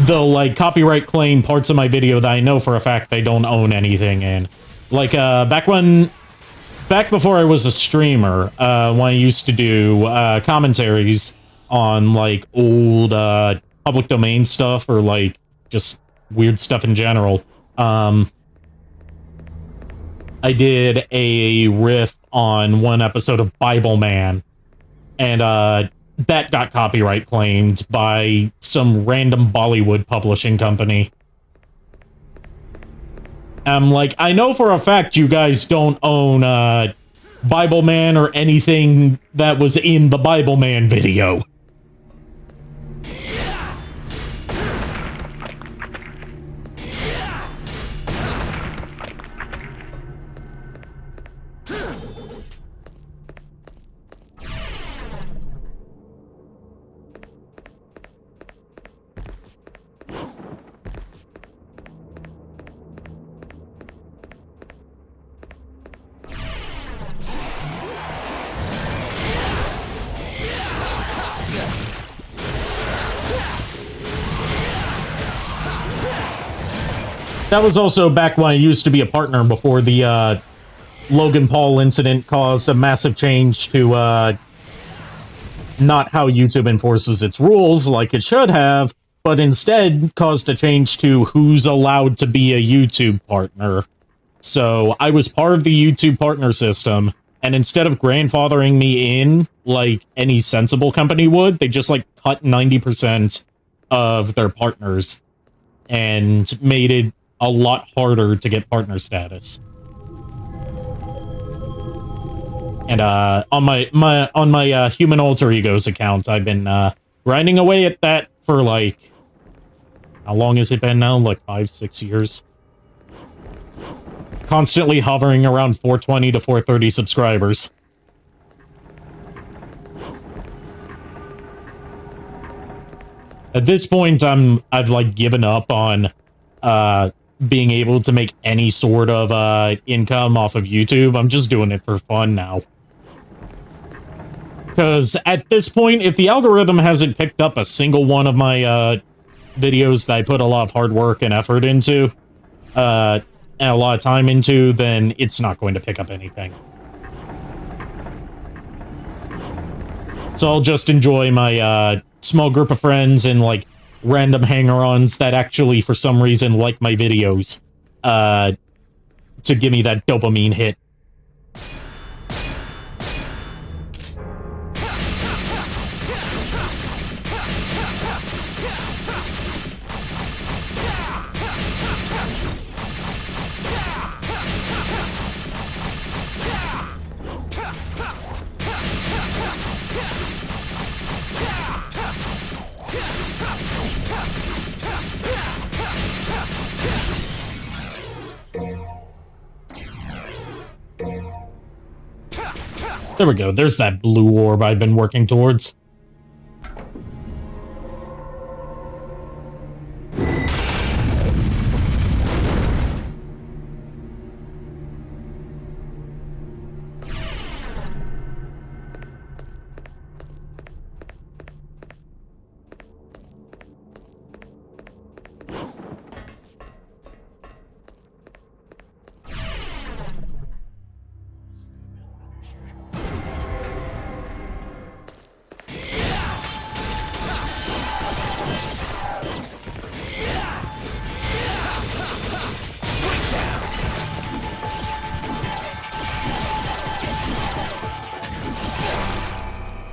A: they'll, like, copyright claim parts of my video that I know for a fact they don't own anything in. Like, back before I was a streamer, when I used to do, commentaries on, like, old, public domain stuff, or, like, just weird stuff in general, I did a riff on one episode of Bible Man, and that got copyright claimed by some random Bollywood publishing company. I'm like, I know for a fact you guys don't own Bible Man or anything that was in the Bible Man video. That was also back when I used to be a partner before the Logan Paul incident caused a massive change to not how YouTube enforces its rules like it should have, but instead caused a change to who's allowed to be a YouTube partner. So I was part of the YouTube partner system, and instead of grandfathering me in like any sensible company would, they just like cut 90% of their partners and made it a lot harder to get partner status. And on my Human Alter Egos account, I've been grinding away at that for like, how long has it been now? Like 5-6 years. Constantly hovering around 420 to 430 subscribers. At this point, I've like given up on being able to make any sort of income off of YouTube. I'm just doing it for fun now. Because at this point, if the algorithm hasn't picked up a single one of my videos that I put a lot of hard work and effort into, and a lot of time into, then it's not going to pick up anything. So I'll just enjoy my small group of friends and like random hanger-ons that actually for some reason like my videos to give me that dopamine hit. There we go. There's that blue orb I've been working towards.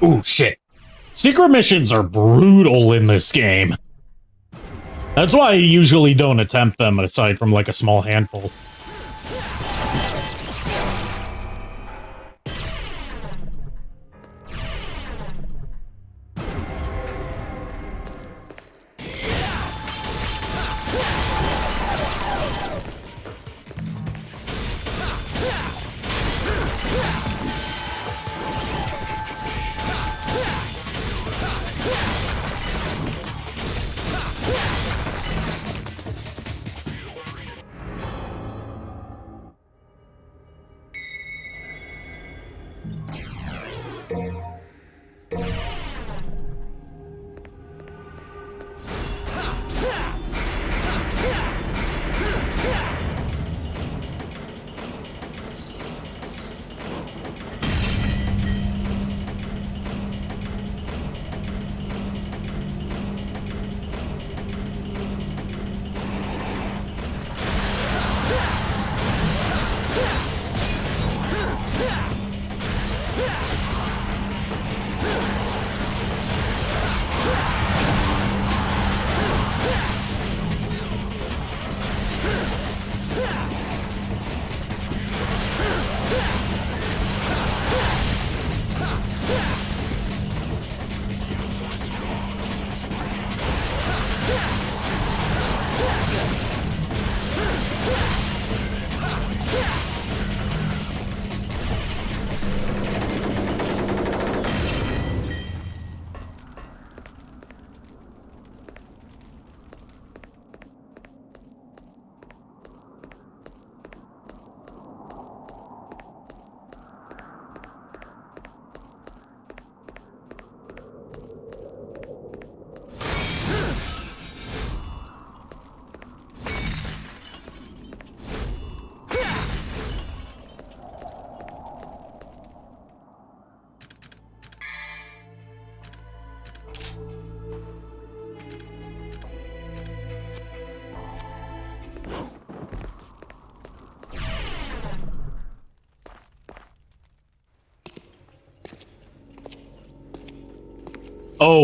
A: Ooh, shit. Secret missions are brutal in this game. That's why I usually don't attempt them aside from like a small handful.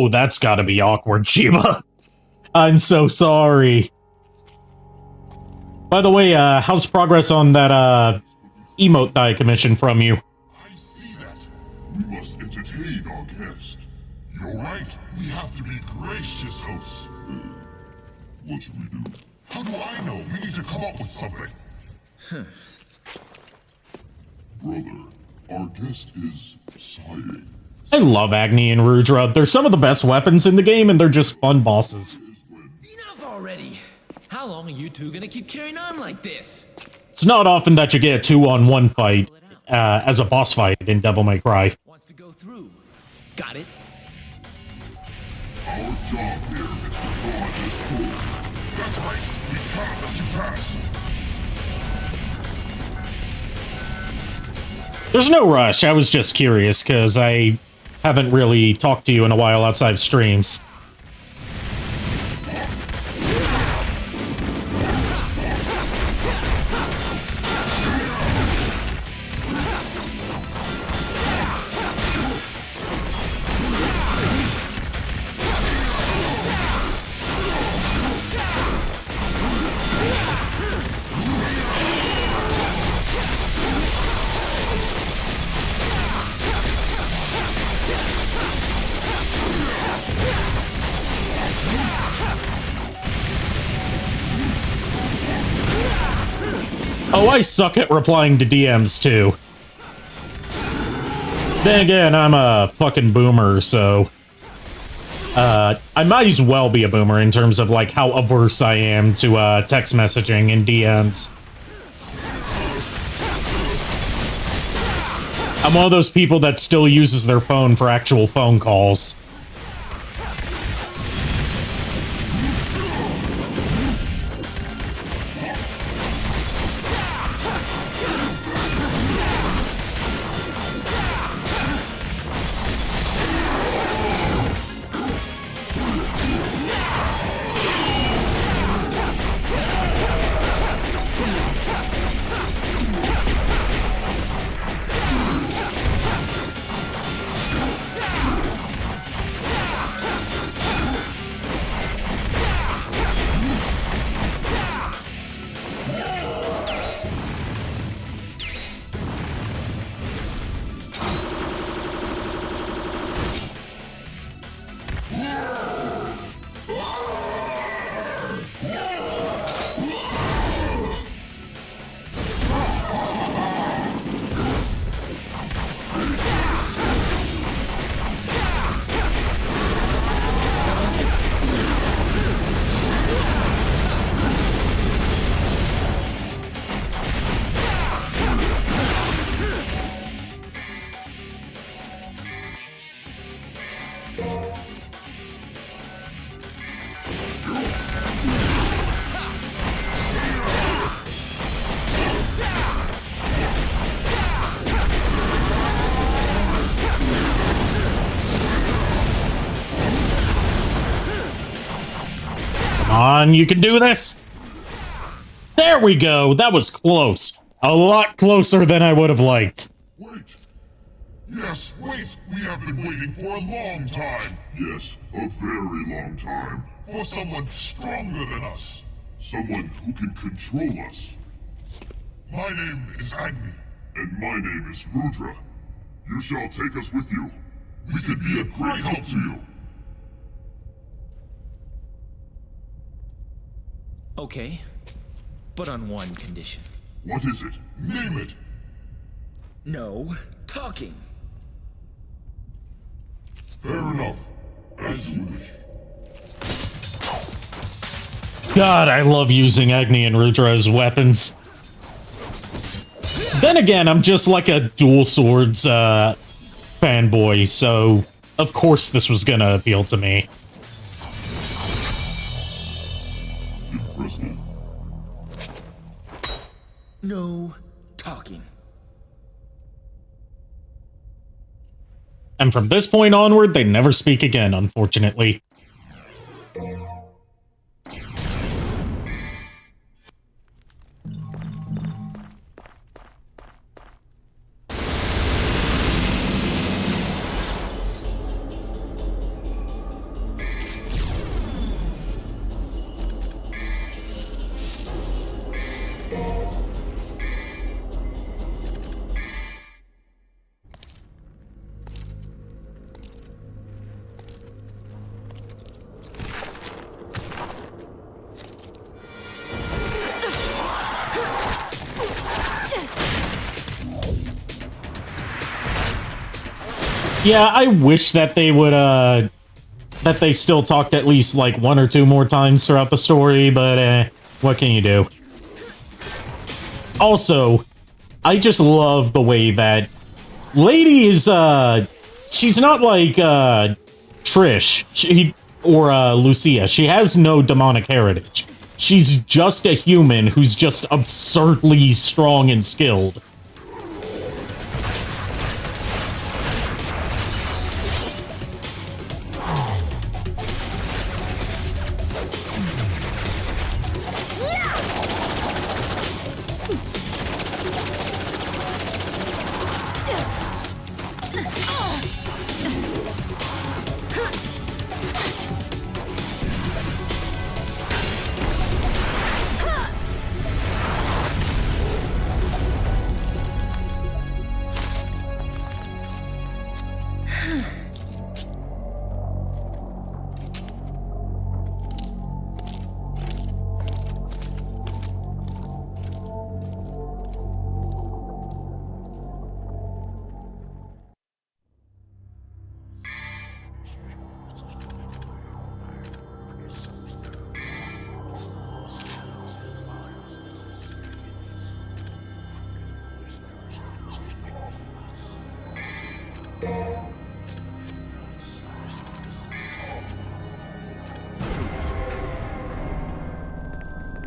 A: Oh, that's gotta be awkward, Sheba. I'm so sorry. By the way, how's progress on that, emote die commission from you?
F: I see that. We must entertain our guest. You're right. We have to be gracious hosts. What should we do? How do I know? We need to come up with something. Brother, our guest is sighing.
A: I love Agni and Rudra. They're some of the best weapons in the game, and they're just fun bosses.
C: Enough already! How long are you two gonna keep carrying on like this?
A: It's not often that you get a 2-on-1 fight as a boss fight in Devil May Cry.
C: Wants to go through. Got it?
F: Our job here is to guard this door. That's right. We can't let you pass.
A: There's no rush. I was just curious, because I haven't really talked to you in a while outside of streams. Oh, I suck at replying to DMs, too. Then again, I'm a fucking boomer, so... I might as well be a boomer in terms of, like, how averse I am to, text messaging and DMs. I'm one of those people that still uses their phone for actual phone calls. On, you can do this. There we go. That was close. A lot closer than I would have liked.
F: Wait. Yes, wait. We have been waiting for a long time. Yes, a very long time. For someone stronger than us. Someone who can control us. My name is Agni. And my name is Rudra. You shall take us with you. We could be a great help to you.
C: Okay, but on one condition.
F: What is it? Name it.
C: No talking.
F: Fair enough. As you wish.
A: God, I love using Agni and Rudra as weapons. Then again, I'm just like a dual swords fanboy, so of course this was gonna appeal to me.
F: Impressive.
C: No talking.
A: And from this point onward, they never speak again, unfortunately. Yeah, I wish that they would, that they still talked at least, like, 1 or 2 more times throughout the story, but, what can you do? Also, I just love the way that Lady is, she's not like, Trish, or Lucia. She has no demonic heritage. She's just a human who's just absurdly strong and skilled.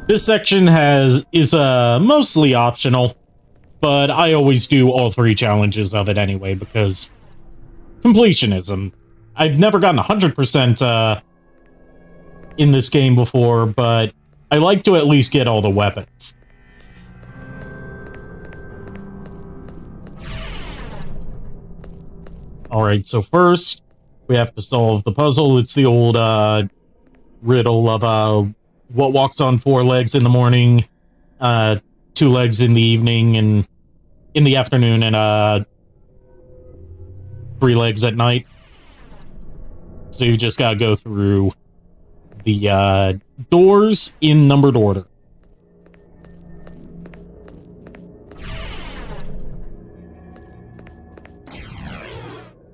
A: This section is mostly optional, but I always do all 3 challenges of it anyway, because completionism. I've never gotten 100% in this game before, but I like to at least get all the weapons. Alright, so first, we have to solve the puzzle. It's the old riddle of what walks on 4 legs in the morning, 2 legs in the evening, and in the afternoon, and 3 legs at night. So you just gotta go through the doors in numbered order.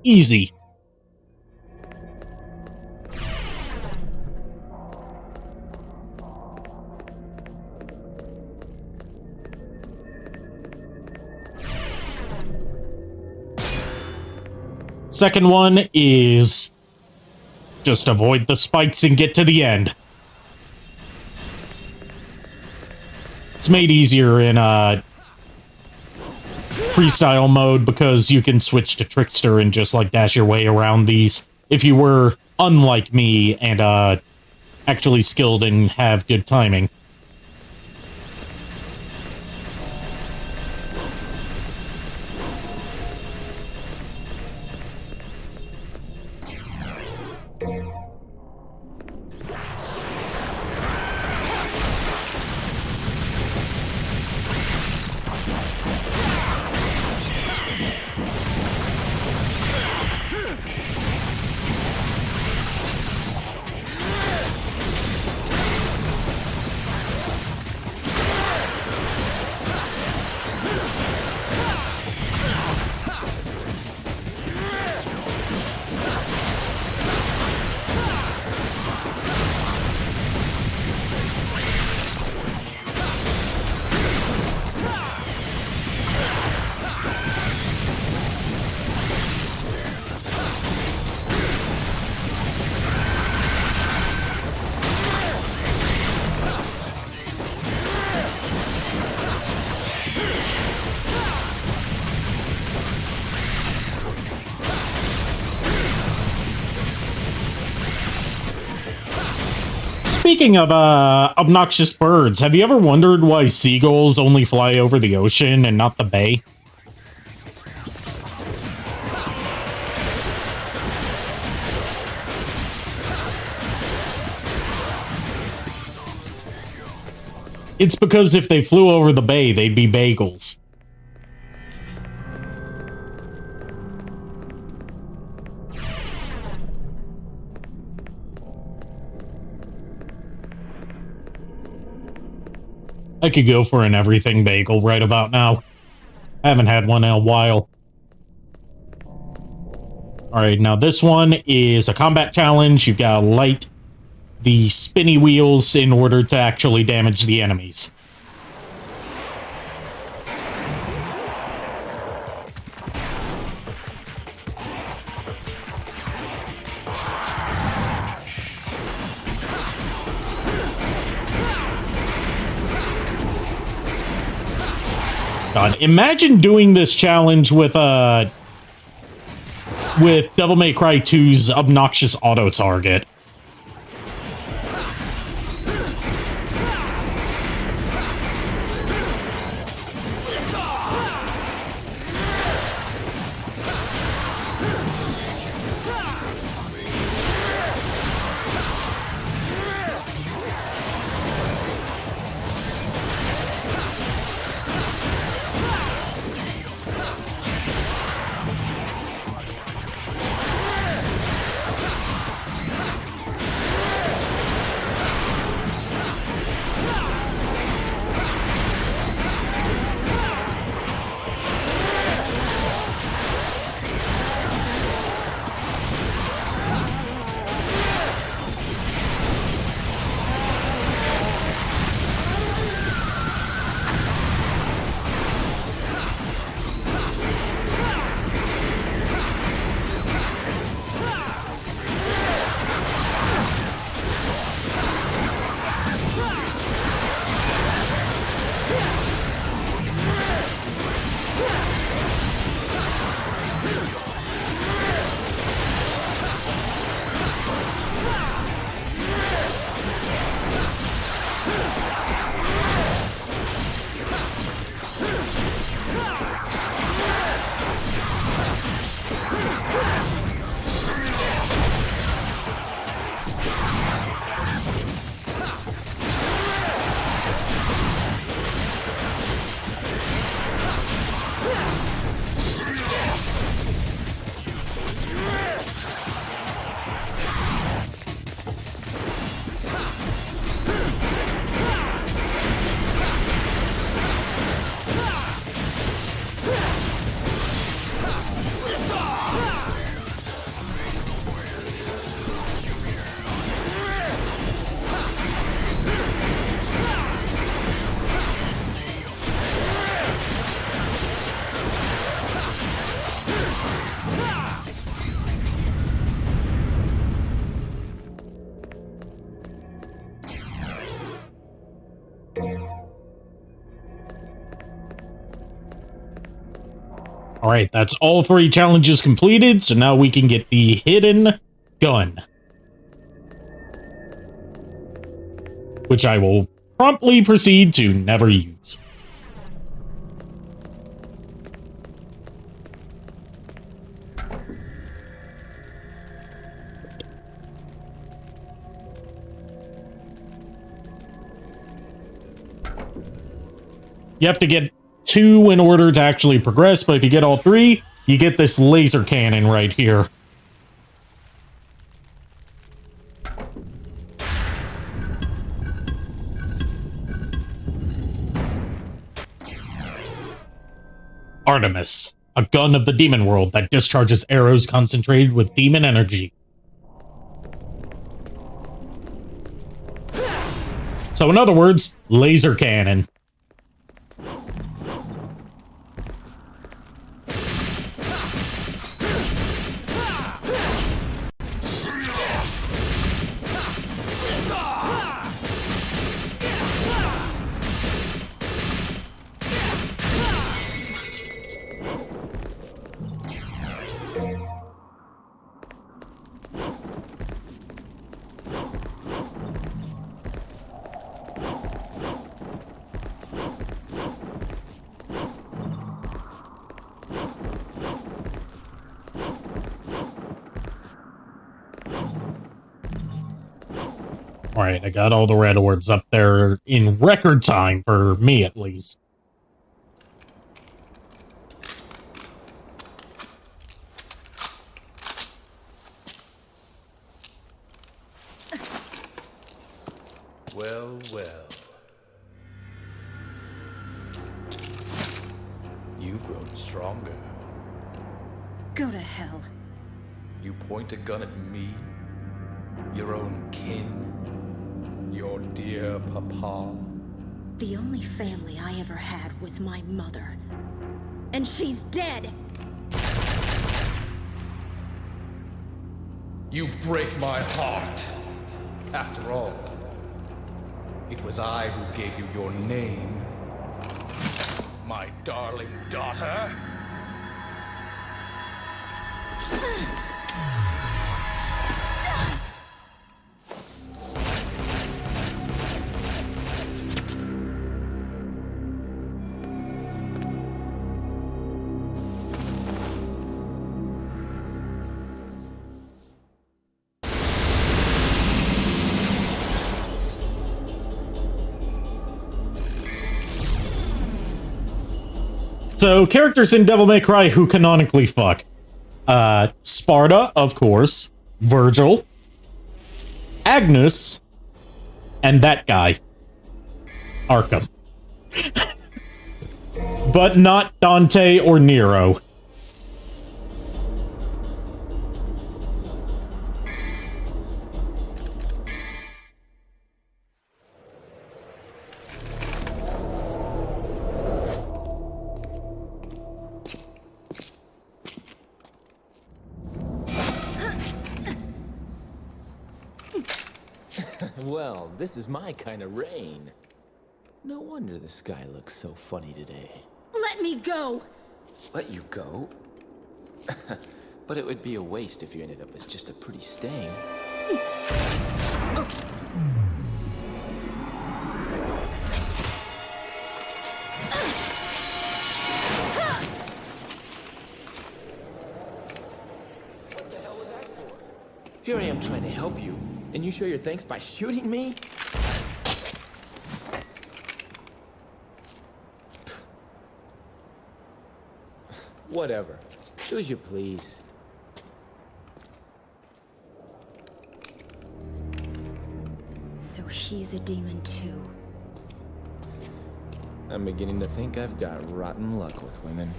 A: Easy. Second one is just avoid the spikes and get to the end. It's made easier in freestyle mode because you can switch to Trickster and just like dash your way around these if you were unlike me and actually skilled and have good timing. Speaking of obnoxious birds, have you ever wondered why seagulls only fly over the ocean and not the bay? It's because if they flew over the bay, they'd be bagels. I could go for an everything bagel right about now. I haven't had one in a while. Alright, now this one is a combat challenge. You've got to light the spinny wheels in order to actually damage the enemies. God, imagine doing this challenge with Devil May Cry 2's obnoxious auto target. Alright, that's all 3 challenges completed, so now we can get the hidden gun. Which I will promptly proceed to never use. You have to get 2 in order to actually progress, but if you get all 3, you get this laser cannon right here. Artemis, a gun of the demon world that discharges arrows concentrated with demon energy. So in other words, laser cannon. Alright, I got all the red orbs up there in record time, for me at least.
D: Well, well. You've grown stronger.
B: Go to hell.
D: You point a gun at me? Your own kin? Your dear papa?
B: The only family I ever had was my mother. And she's dead!
D: You break my heart. After all, it was I who gave you your name. My darling daughter.
A: So, characters in Devil May Cry who canonically fuck. Sparta, of course. Virgil. Agnes. And that guy. Arkham. But not Dante or Nero.
C: Well, this is my kind of rain. No wonder the sky looks so funny today.
B: Let me go!
C: Let you go? But it would be a waste if you ended up as just a pretty stain. What the hell was that for? Here I am trying to help you, and you show your thanks by shooting me? Whatever. Do as you please.
B: So he's a demon too.
C: I'm beginning to think I've got rotten luck with women.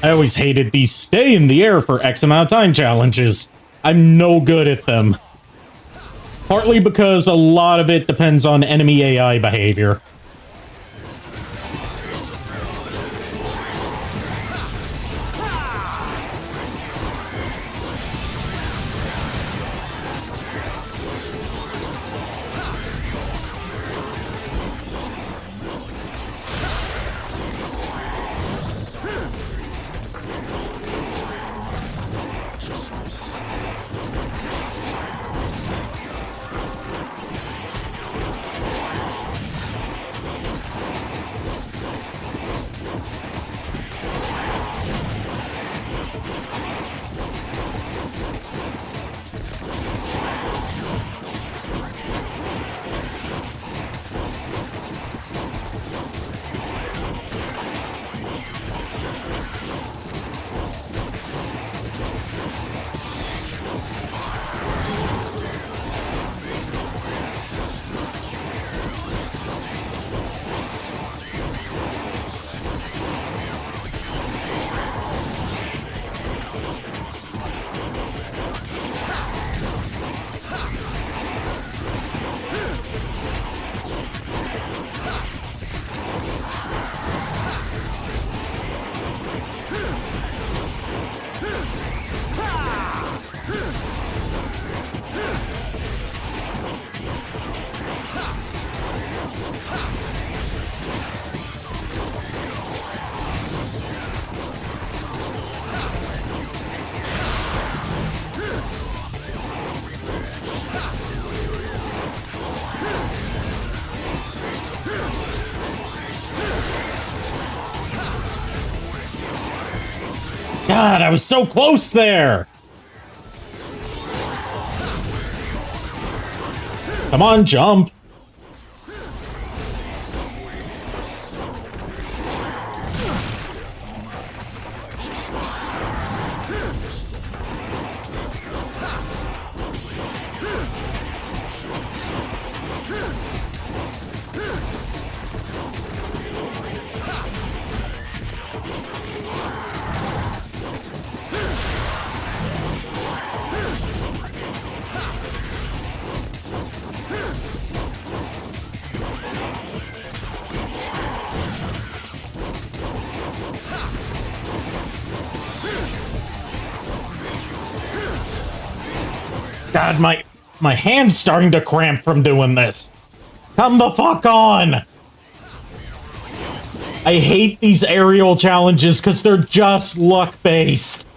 A: I always hated these stay in the air for X amount of time challenges. I'm no good at them. Partly because a lot of it depends on enemy AI behavior. God, I was so close there! Come on, jump! God, my hand's starting to cramp from doing this. Come the fuck on! I hate these aerial challenges because they're just luck-based.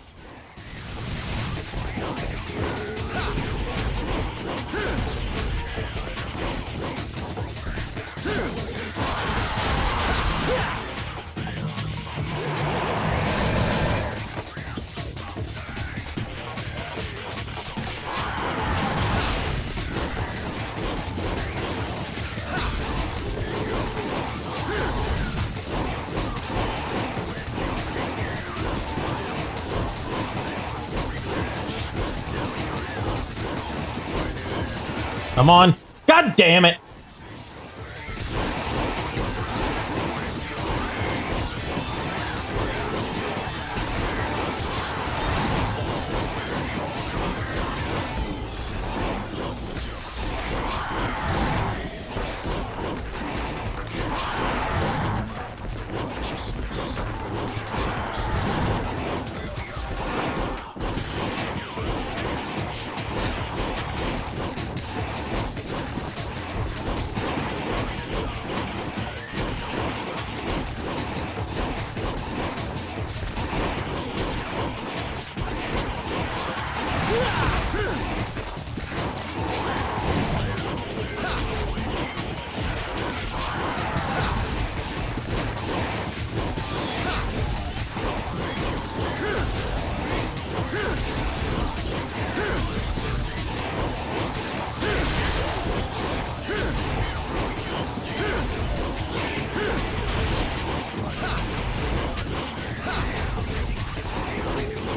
A: Come on. God damn it.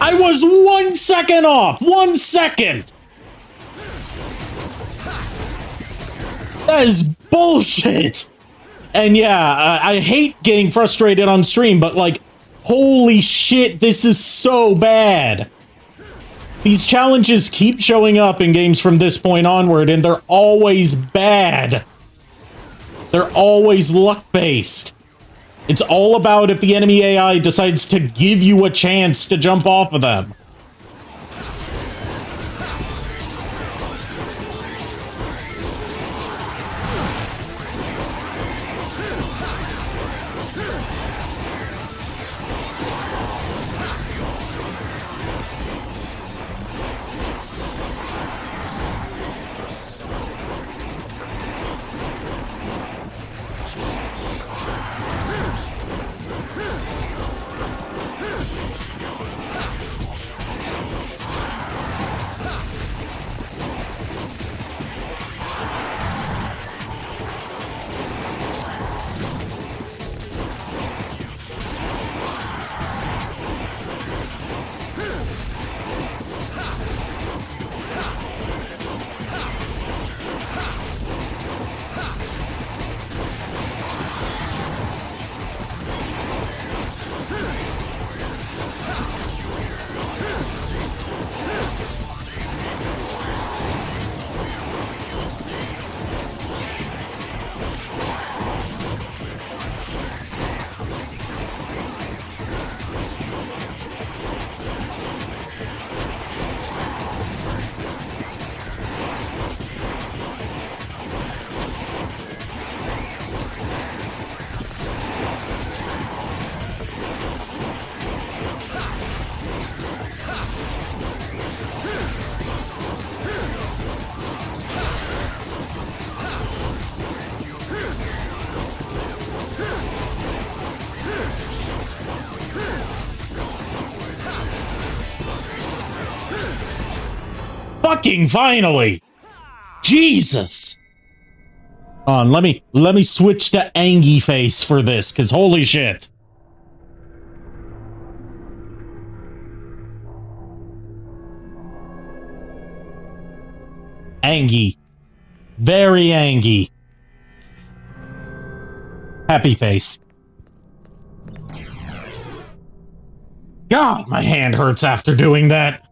A: I was 1 second off! 1 second! That is bullshit! And yeah, I hate getting frustrated on stream, but like, holy shit, this is so bad! These challenges keep showing up in games from this point onward, and they're always bad. They're always luck-based. It's all about if the enemy AI decides to give you a chance to jump off of them. Fucking finally! Jesus! Let me switch to Angie face for this, cause holy shit. Angie. Very Angie. Happy face. God, my hand hurts after doing that.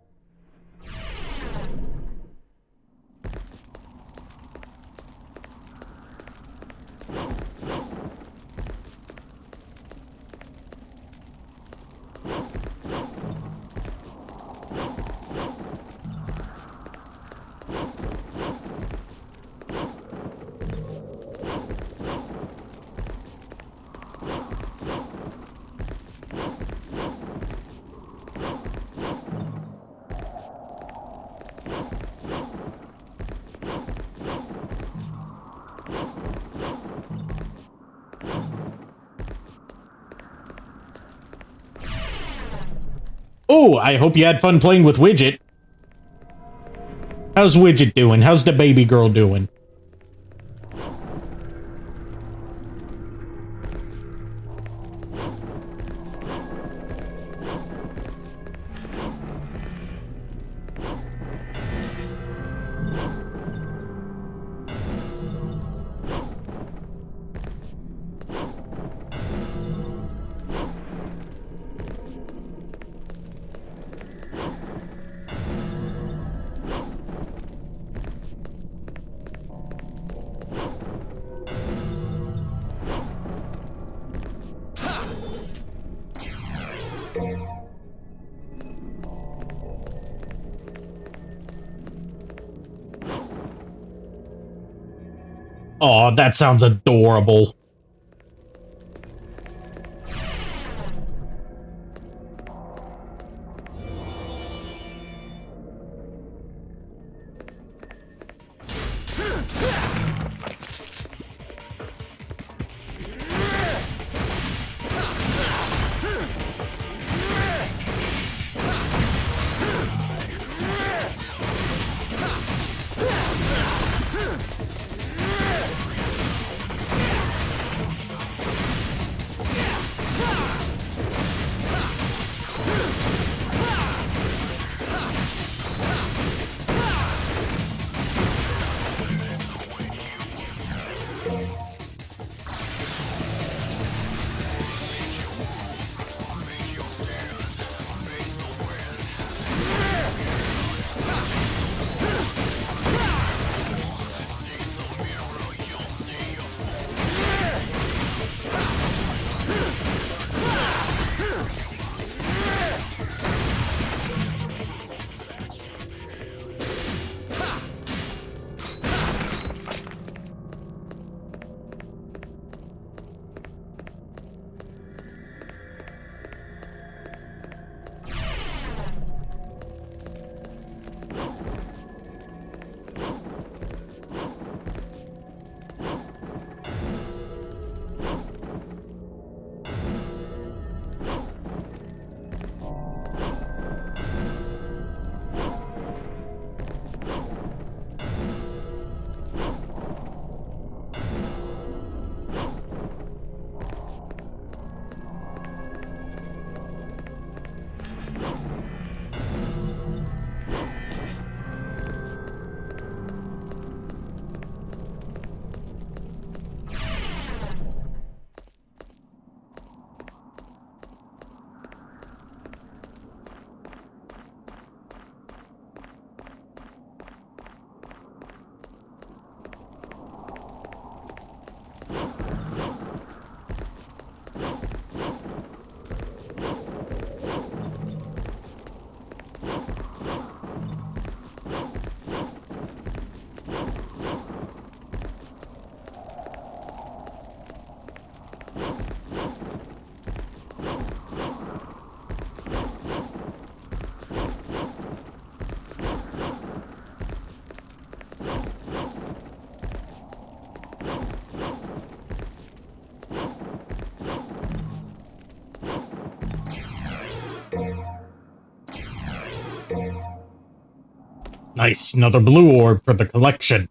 A: Oh, I hope you had fun playing with Widget. How's Widget doing? How's the baby girl doing? Oh, that sounds adorable. Nice, another blue orb for the collection.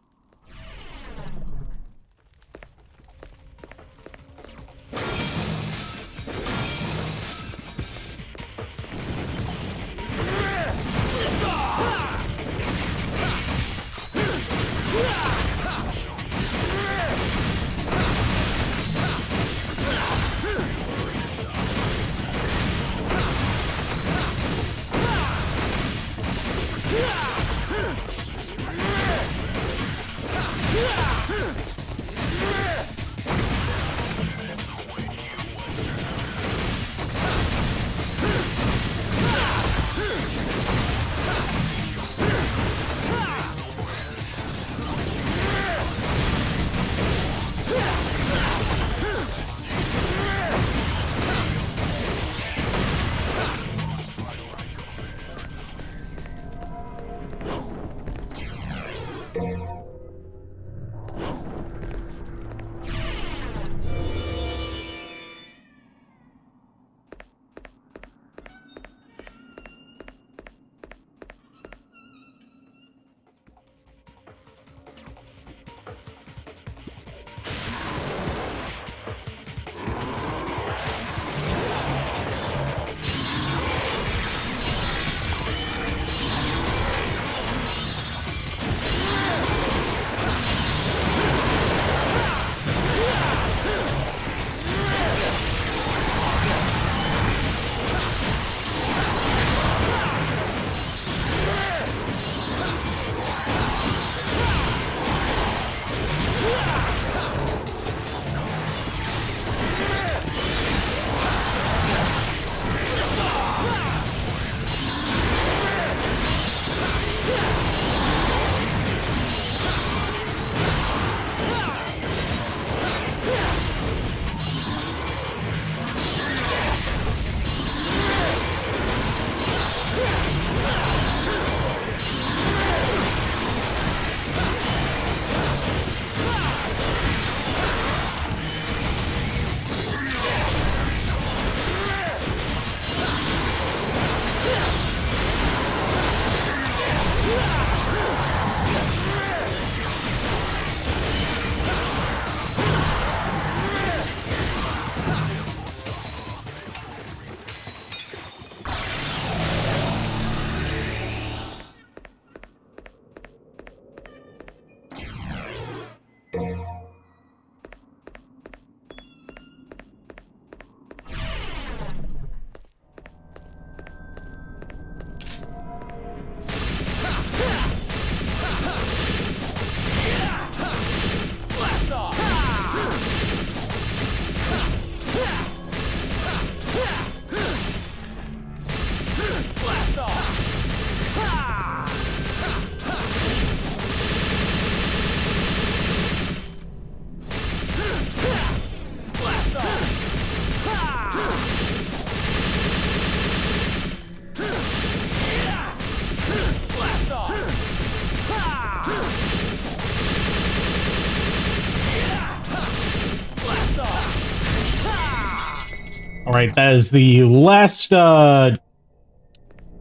A: Alright, that is the last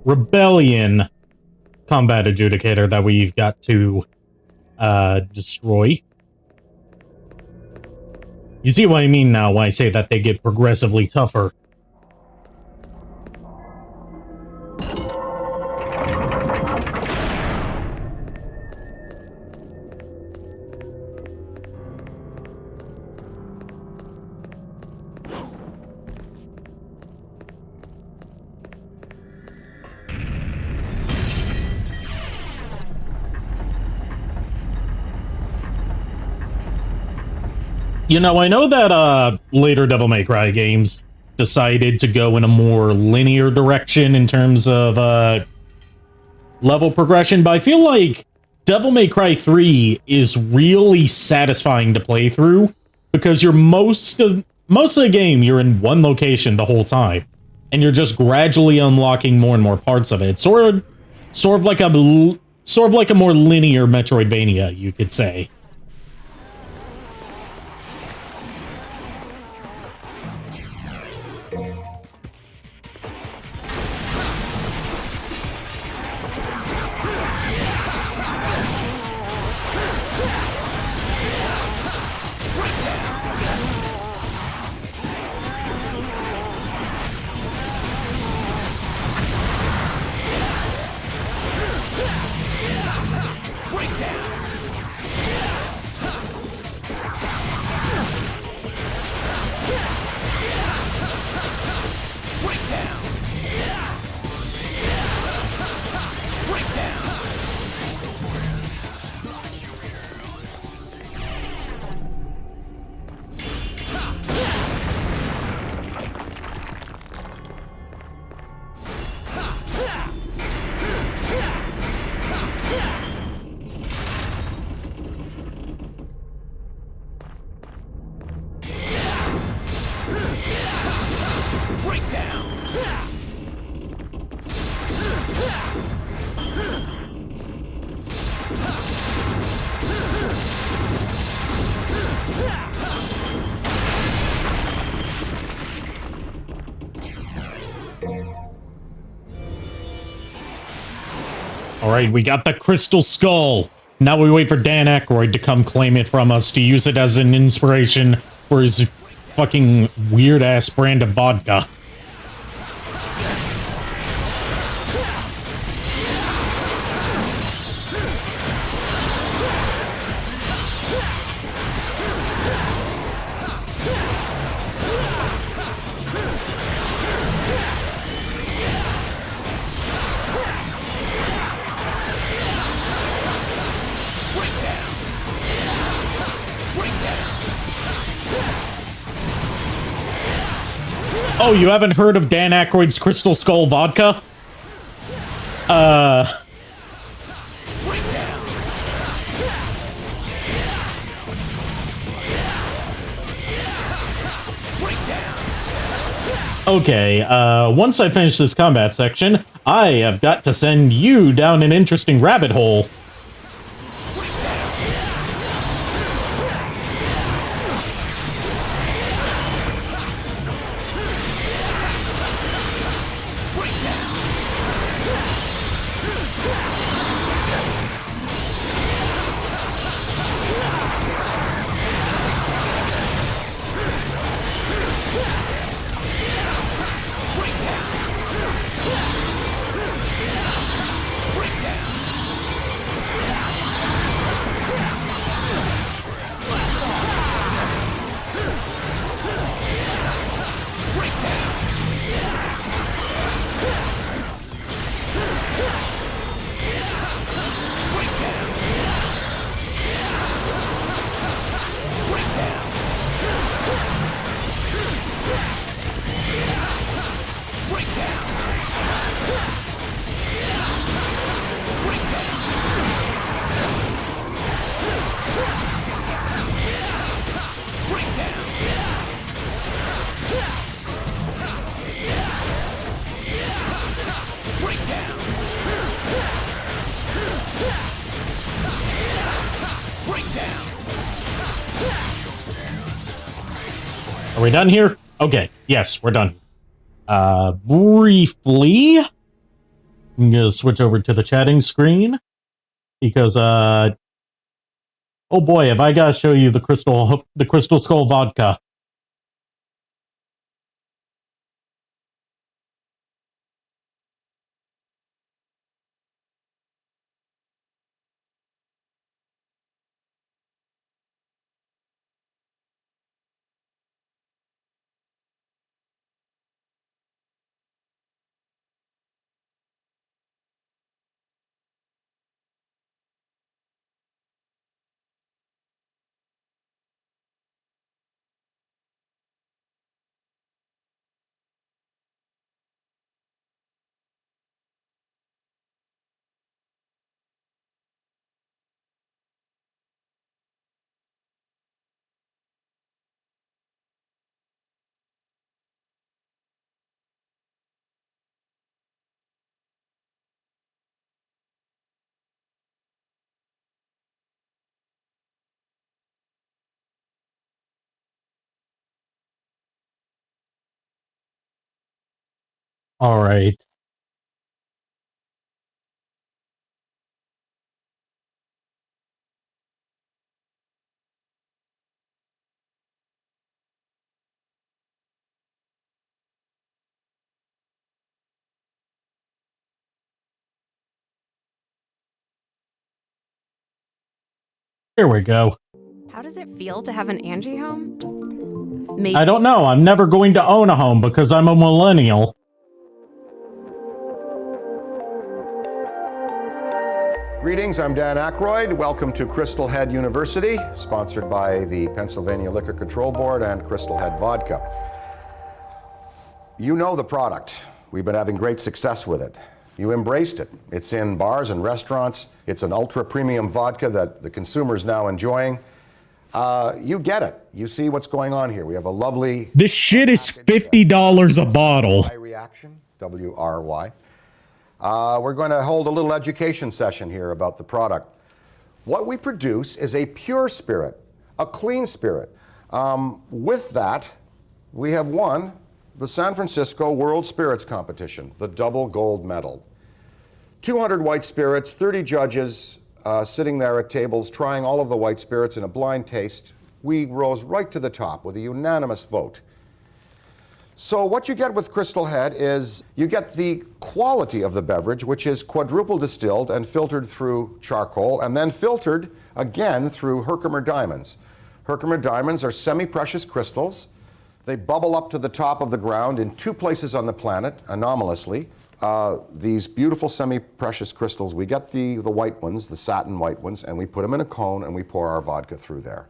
A: Rebellion combat adjudicator that we've got to destroy. You see what I mean now when I say that they get progressively tougher. You know, I know that later Devil May Cry games decided to go in a more linear direction in terms of level progression, but I feel like Devil May Cry 3 is really satisfying to play through because you're most of the game you're in one location the whole time, and you're just gradually unlocking more and more parts of it. It's sort of like a more linear Metroidvania, you could say. Alright, we got the Crystal Skull. Now we wait for Dan Aykroyd to come claim it from us to use it as an inspiration for his fucking weird-ass brand of vodka. Oh, you haven't heard of Dan Aykroyd's Crystal Skull vodka? Okay, once I finish this combat section, I have got to send you down an interesting rabbit hole. Are we done here? Okay, yes, we're done. Briefly, I'm gonna switch over to the chatting screen because, oh boy, have I gotta show you the Crystal Skull vodka. All right. Here we go.
H: How does it feel to have an Angie home? Maybe.
A: I don't know. I'm never going to own a home because I'm a millennial.
I: Greetings, I'm Dan Aykroyd. Welcome to Crystal Head University, sponsored by the Pennsylvania Liquor Control Board and Crystal Head Vodka. You know the product. We've been having great success with it. You embraced it. It's in bars and restaurants. It's an ultra-premium vodka that the consumer is now enjoying. You get it. You see what's going on here. We have a lovely...
A: This shit is $50 a bottle.
I: Reaction, WRY. We're going to hold a little education session here about the product. What we produce is a pure spirit, a clean spirit. With that, we have won the San Francisco World Spirits Competition, the double gold medal. 200 white spirits, 30 judges sitting there at tables trying all of the white spirits in a blind taste. We rose right to the top with a unanimous vote. So what you get with Crystal Head is you get the quality of the beverage, which is quadruple distilled and filtered through charcoal and then filtered again through Herkimer diamonds. Herkimer diamonds are semi-precious crystals. They bubble up to the top of the ground in 2 places on the planet, anomalously. These beautiful semi-precious crystals, we get the white ones, the satin white ones, and we put them in a cone and we pour our vodka through there.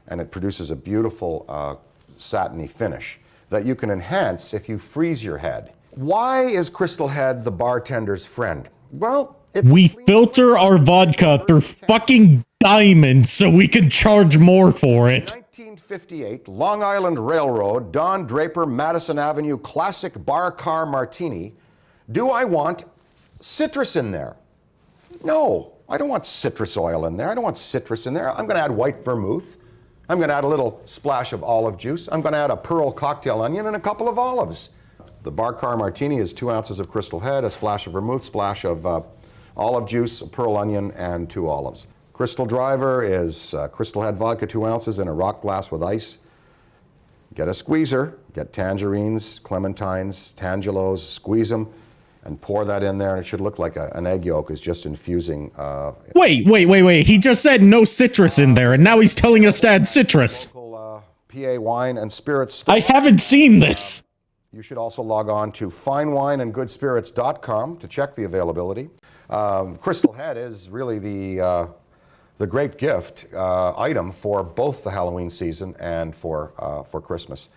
I: And it produces a beautiful satiny finish that you can enhance if you freeze your head. Why is Crystal Head the bartender's friend? Well,
A: we filter our vodka through fucking diamonds so we can charge more for it.
I: 1958, Long Island Railroad, Don Draper, Madison Avenue, classic bar car martini. Do I want citrus in there? No, I don't want citrus oil in there. I don't want citrus in there. I'm going to add white vermouth. I'm going to add a little splash of olive juice. I'm going to add a pearl cocktail onion and a couple of olives. The bar car martini is 2 ounces of Crystal Head, a splash of vermouth, splash of olive juice, a pearl onion, and 2 olives. Crystal Driver is Crystal Head vodka, 2 ounces in a rock glass with ice. Get a squeezer, get tangerines, clementines, tangelos, squeeze them, and pour that in there, and it should look like an egg yolk is just infusing.
A: Wait. He just said no citrus in there, and now he's telling us to add citrus.
I: Local PA wine and spirits store.
A: I haven't seen this.
I: You should also log on to finewineandgoodspirits.com to check the availability. Crystal Head is really the great gift item for both the Halloween season and for Christmas.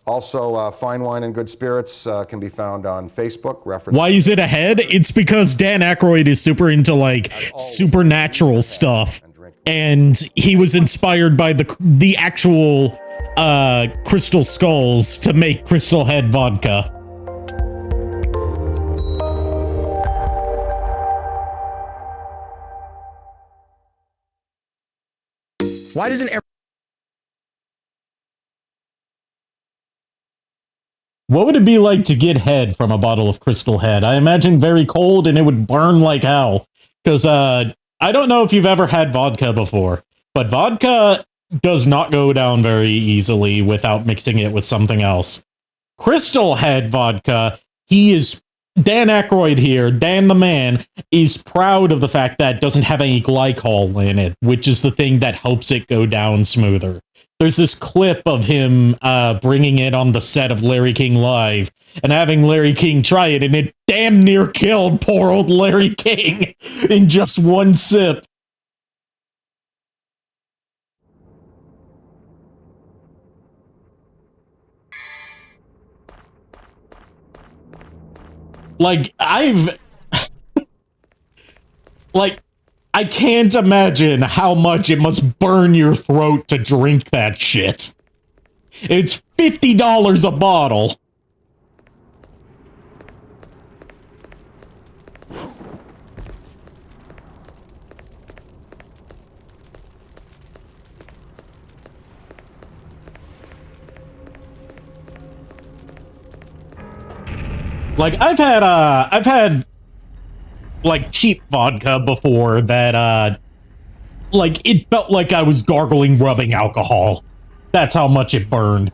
I: Also, Fine Wine and Good Spirits can be found on Facebook.
A: Why is it ahead? It's because Dan Aykroyd is super into, like, supernatural stuff. And he was inspired by the actual crystal skulls to make Crystal Head vodka.
J: Why doesn't
A: What would it be like to get head from a bottle of Crystal Head? I imagine very cold and it would burn like hell. Because I don't know if you've ever had vodka before, but vodka does not go down very easily without mixing it with something else. Crystal Head vodka, Dan Aykroyd here, Dan the man, is proud of the fact that it doesn't have any glycol in it, which is the thing that helps it go down smoother. There's this clip of him bringing it on the set of Larry King Live and having Larry King try it, and it damn near killed poor old Larry King in just one sip. Like, I can't imagine how much it must burn your throat to drink that shit. It's $50 a bottle. Like, I've had like cheap vodka before that like it felt like I was gargling rubbing alcohol. That's how much it burned.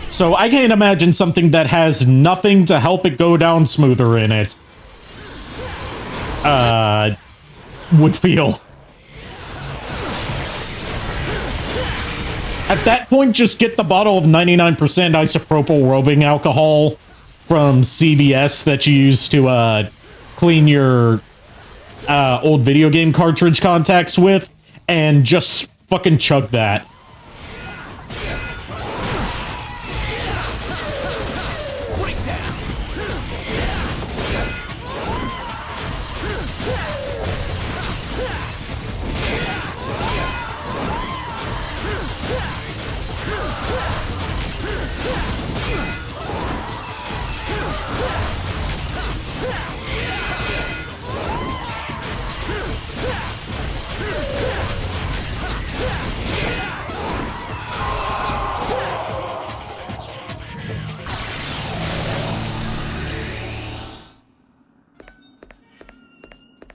A: So I can't imagine something that has nothing to help it go down smoother in it would feel. At that point, just get the bottle of 99% isopropyl rubbing alcohol from CVS that you use to clean your old video game cartridge contacts with, and just fucking chug that.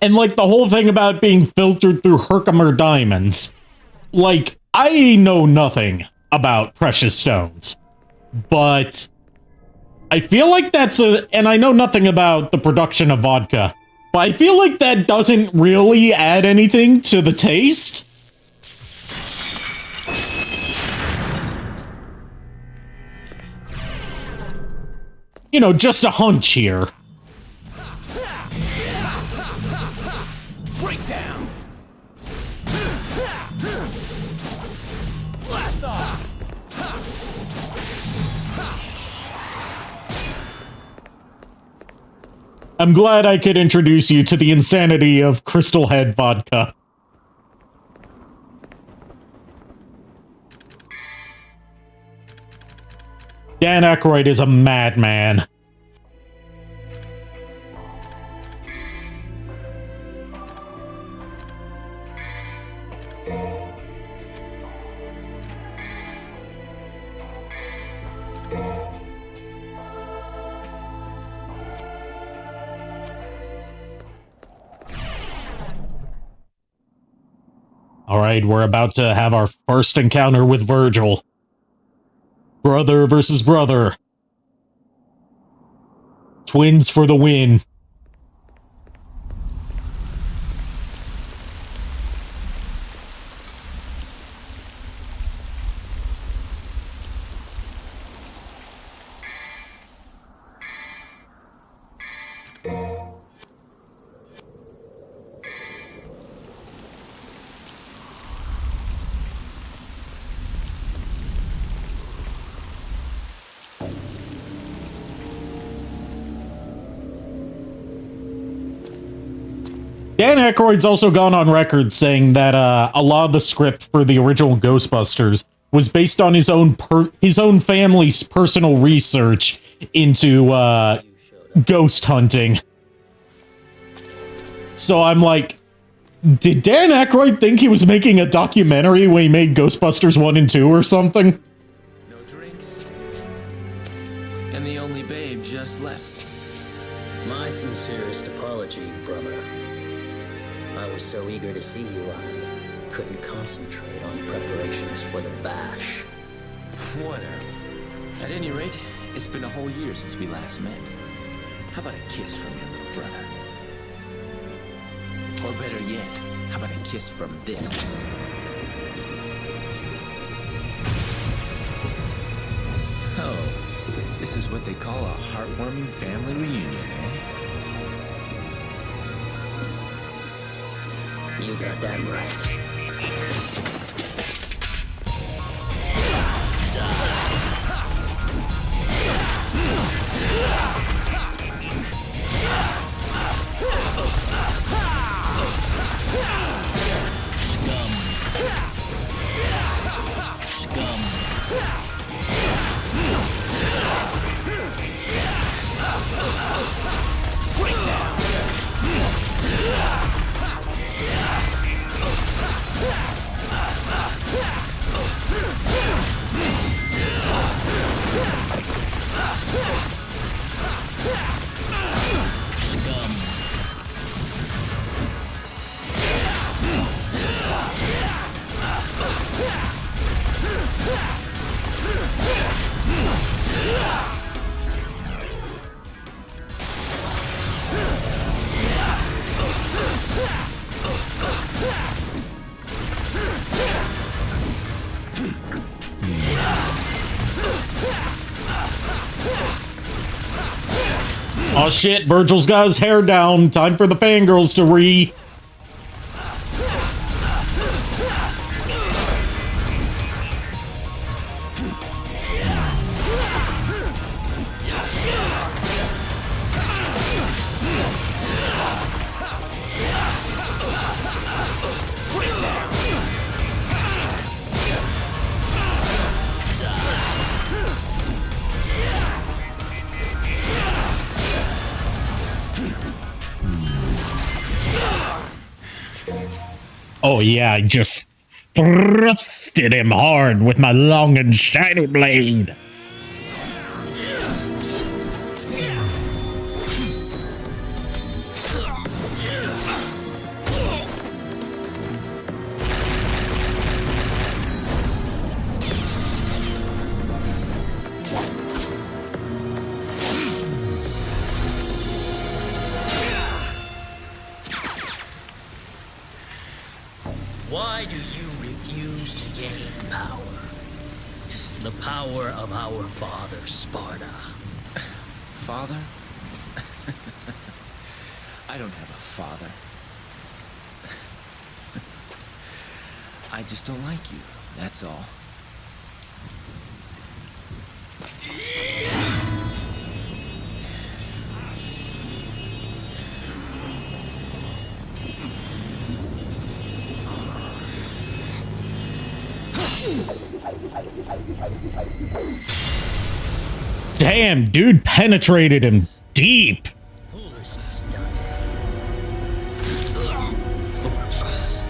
A: And, like, the whole thing about being filtered through Herkimer diamonds. Like, I know nothing about precious stones. But I feel like that's and I know nothing about the production of vodka. But I feel like that doesn't really add anything to the taste. You know, just a hunch here.
C: Break down. Blast off.
A: I'm glad I could introduce you to the insanity of Crystal Head vodka. Dan Aykroyd is a madman. All right, we're about to have our first encounter with Virgil. Brother versus brother. Twins for the win. Dan Aykroyd's also gone on record saying that a lot of the script for the original Ghostbusters was based on his own family's personal research into ghost hunting. So I'm like, did Dan Aykroyd think he was making a documentary when he made Ghostbusters 1 and 2 or something?
C: No drinks. And the only babe just left.
E: My sincerest apology, brother. I was so eager to see you, I couldn't concentrate on preparations for the bash.
C: Whatever. At any rate, it's been a whole year since we last met. How about a kiss from your little brother? Or better yet, how about a kiss from this? So, this is what they call a heartwarming family reunion, eh?
E: You got that right.
A: Oh shit, Virgil's got his hair down. Time for the fangirls to re... Oh yeah, I just thrusted him hard with my long and shiny blade.
E: do you refuse to gain power? The power of our father, Sparta.
C: Father? I don't have a father. I just don't like you, that's all.
A: Damn, dude penetrated him deep.
E: Foolishness, Dante. Foolishness.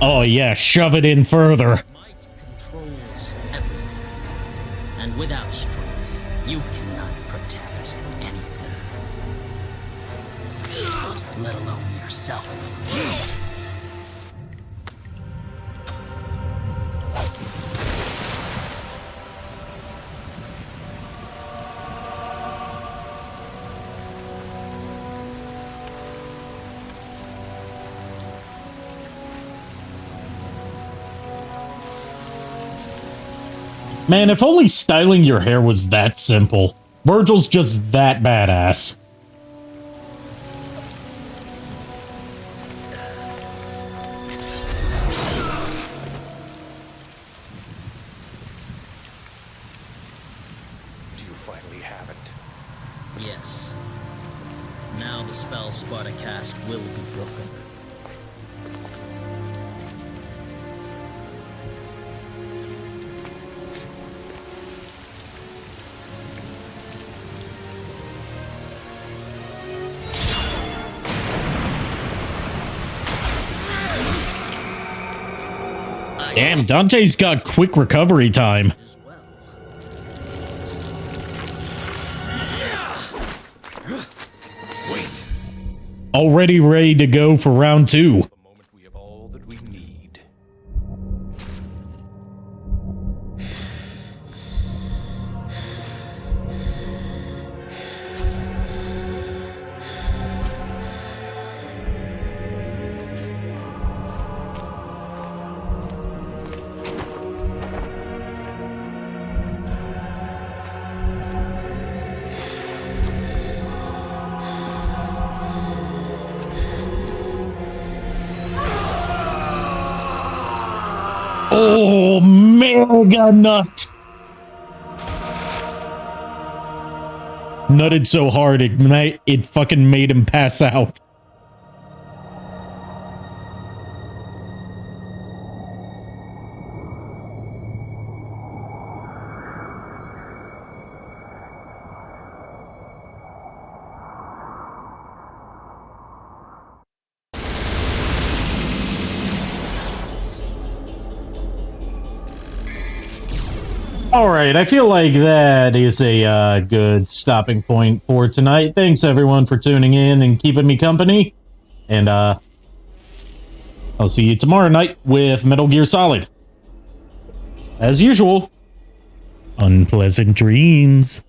A: Oh yeah, shove it in further.
E: Might controls everything. And without strength, you cannot protect anything. Let alone yourself.
A: Man, if only styling your hair was that simple. Virgil's just that badass.
D: Do you finally have it?
E: Yes. Now the spell Sparta cast will be broken.
A: Damn, Dante's got quick recovery time.
E: As well.
D: Wait.
A: Already ready to go for round 2.
D: The moment we have all that we need.
A: Oh, mega nut! Nutted so hard it fucking made him pass out. All right, I feel like that is a good stopping point for tonight. Thanks everyone for tuning in and keeping me company. And I'll see you tomorrow night with Metal Gear Solid. As usual, unpleasant dreams.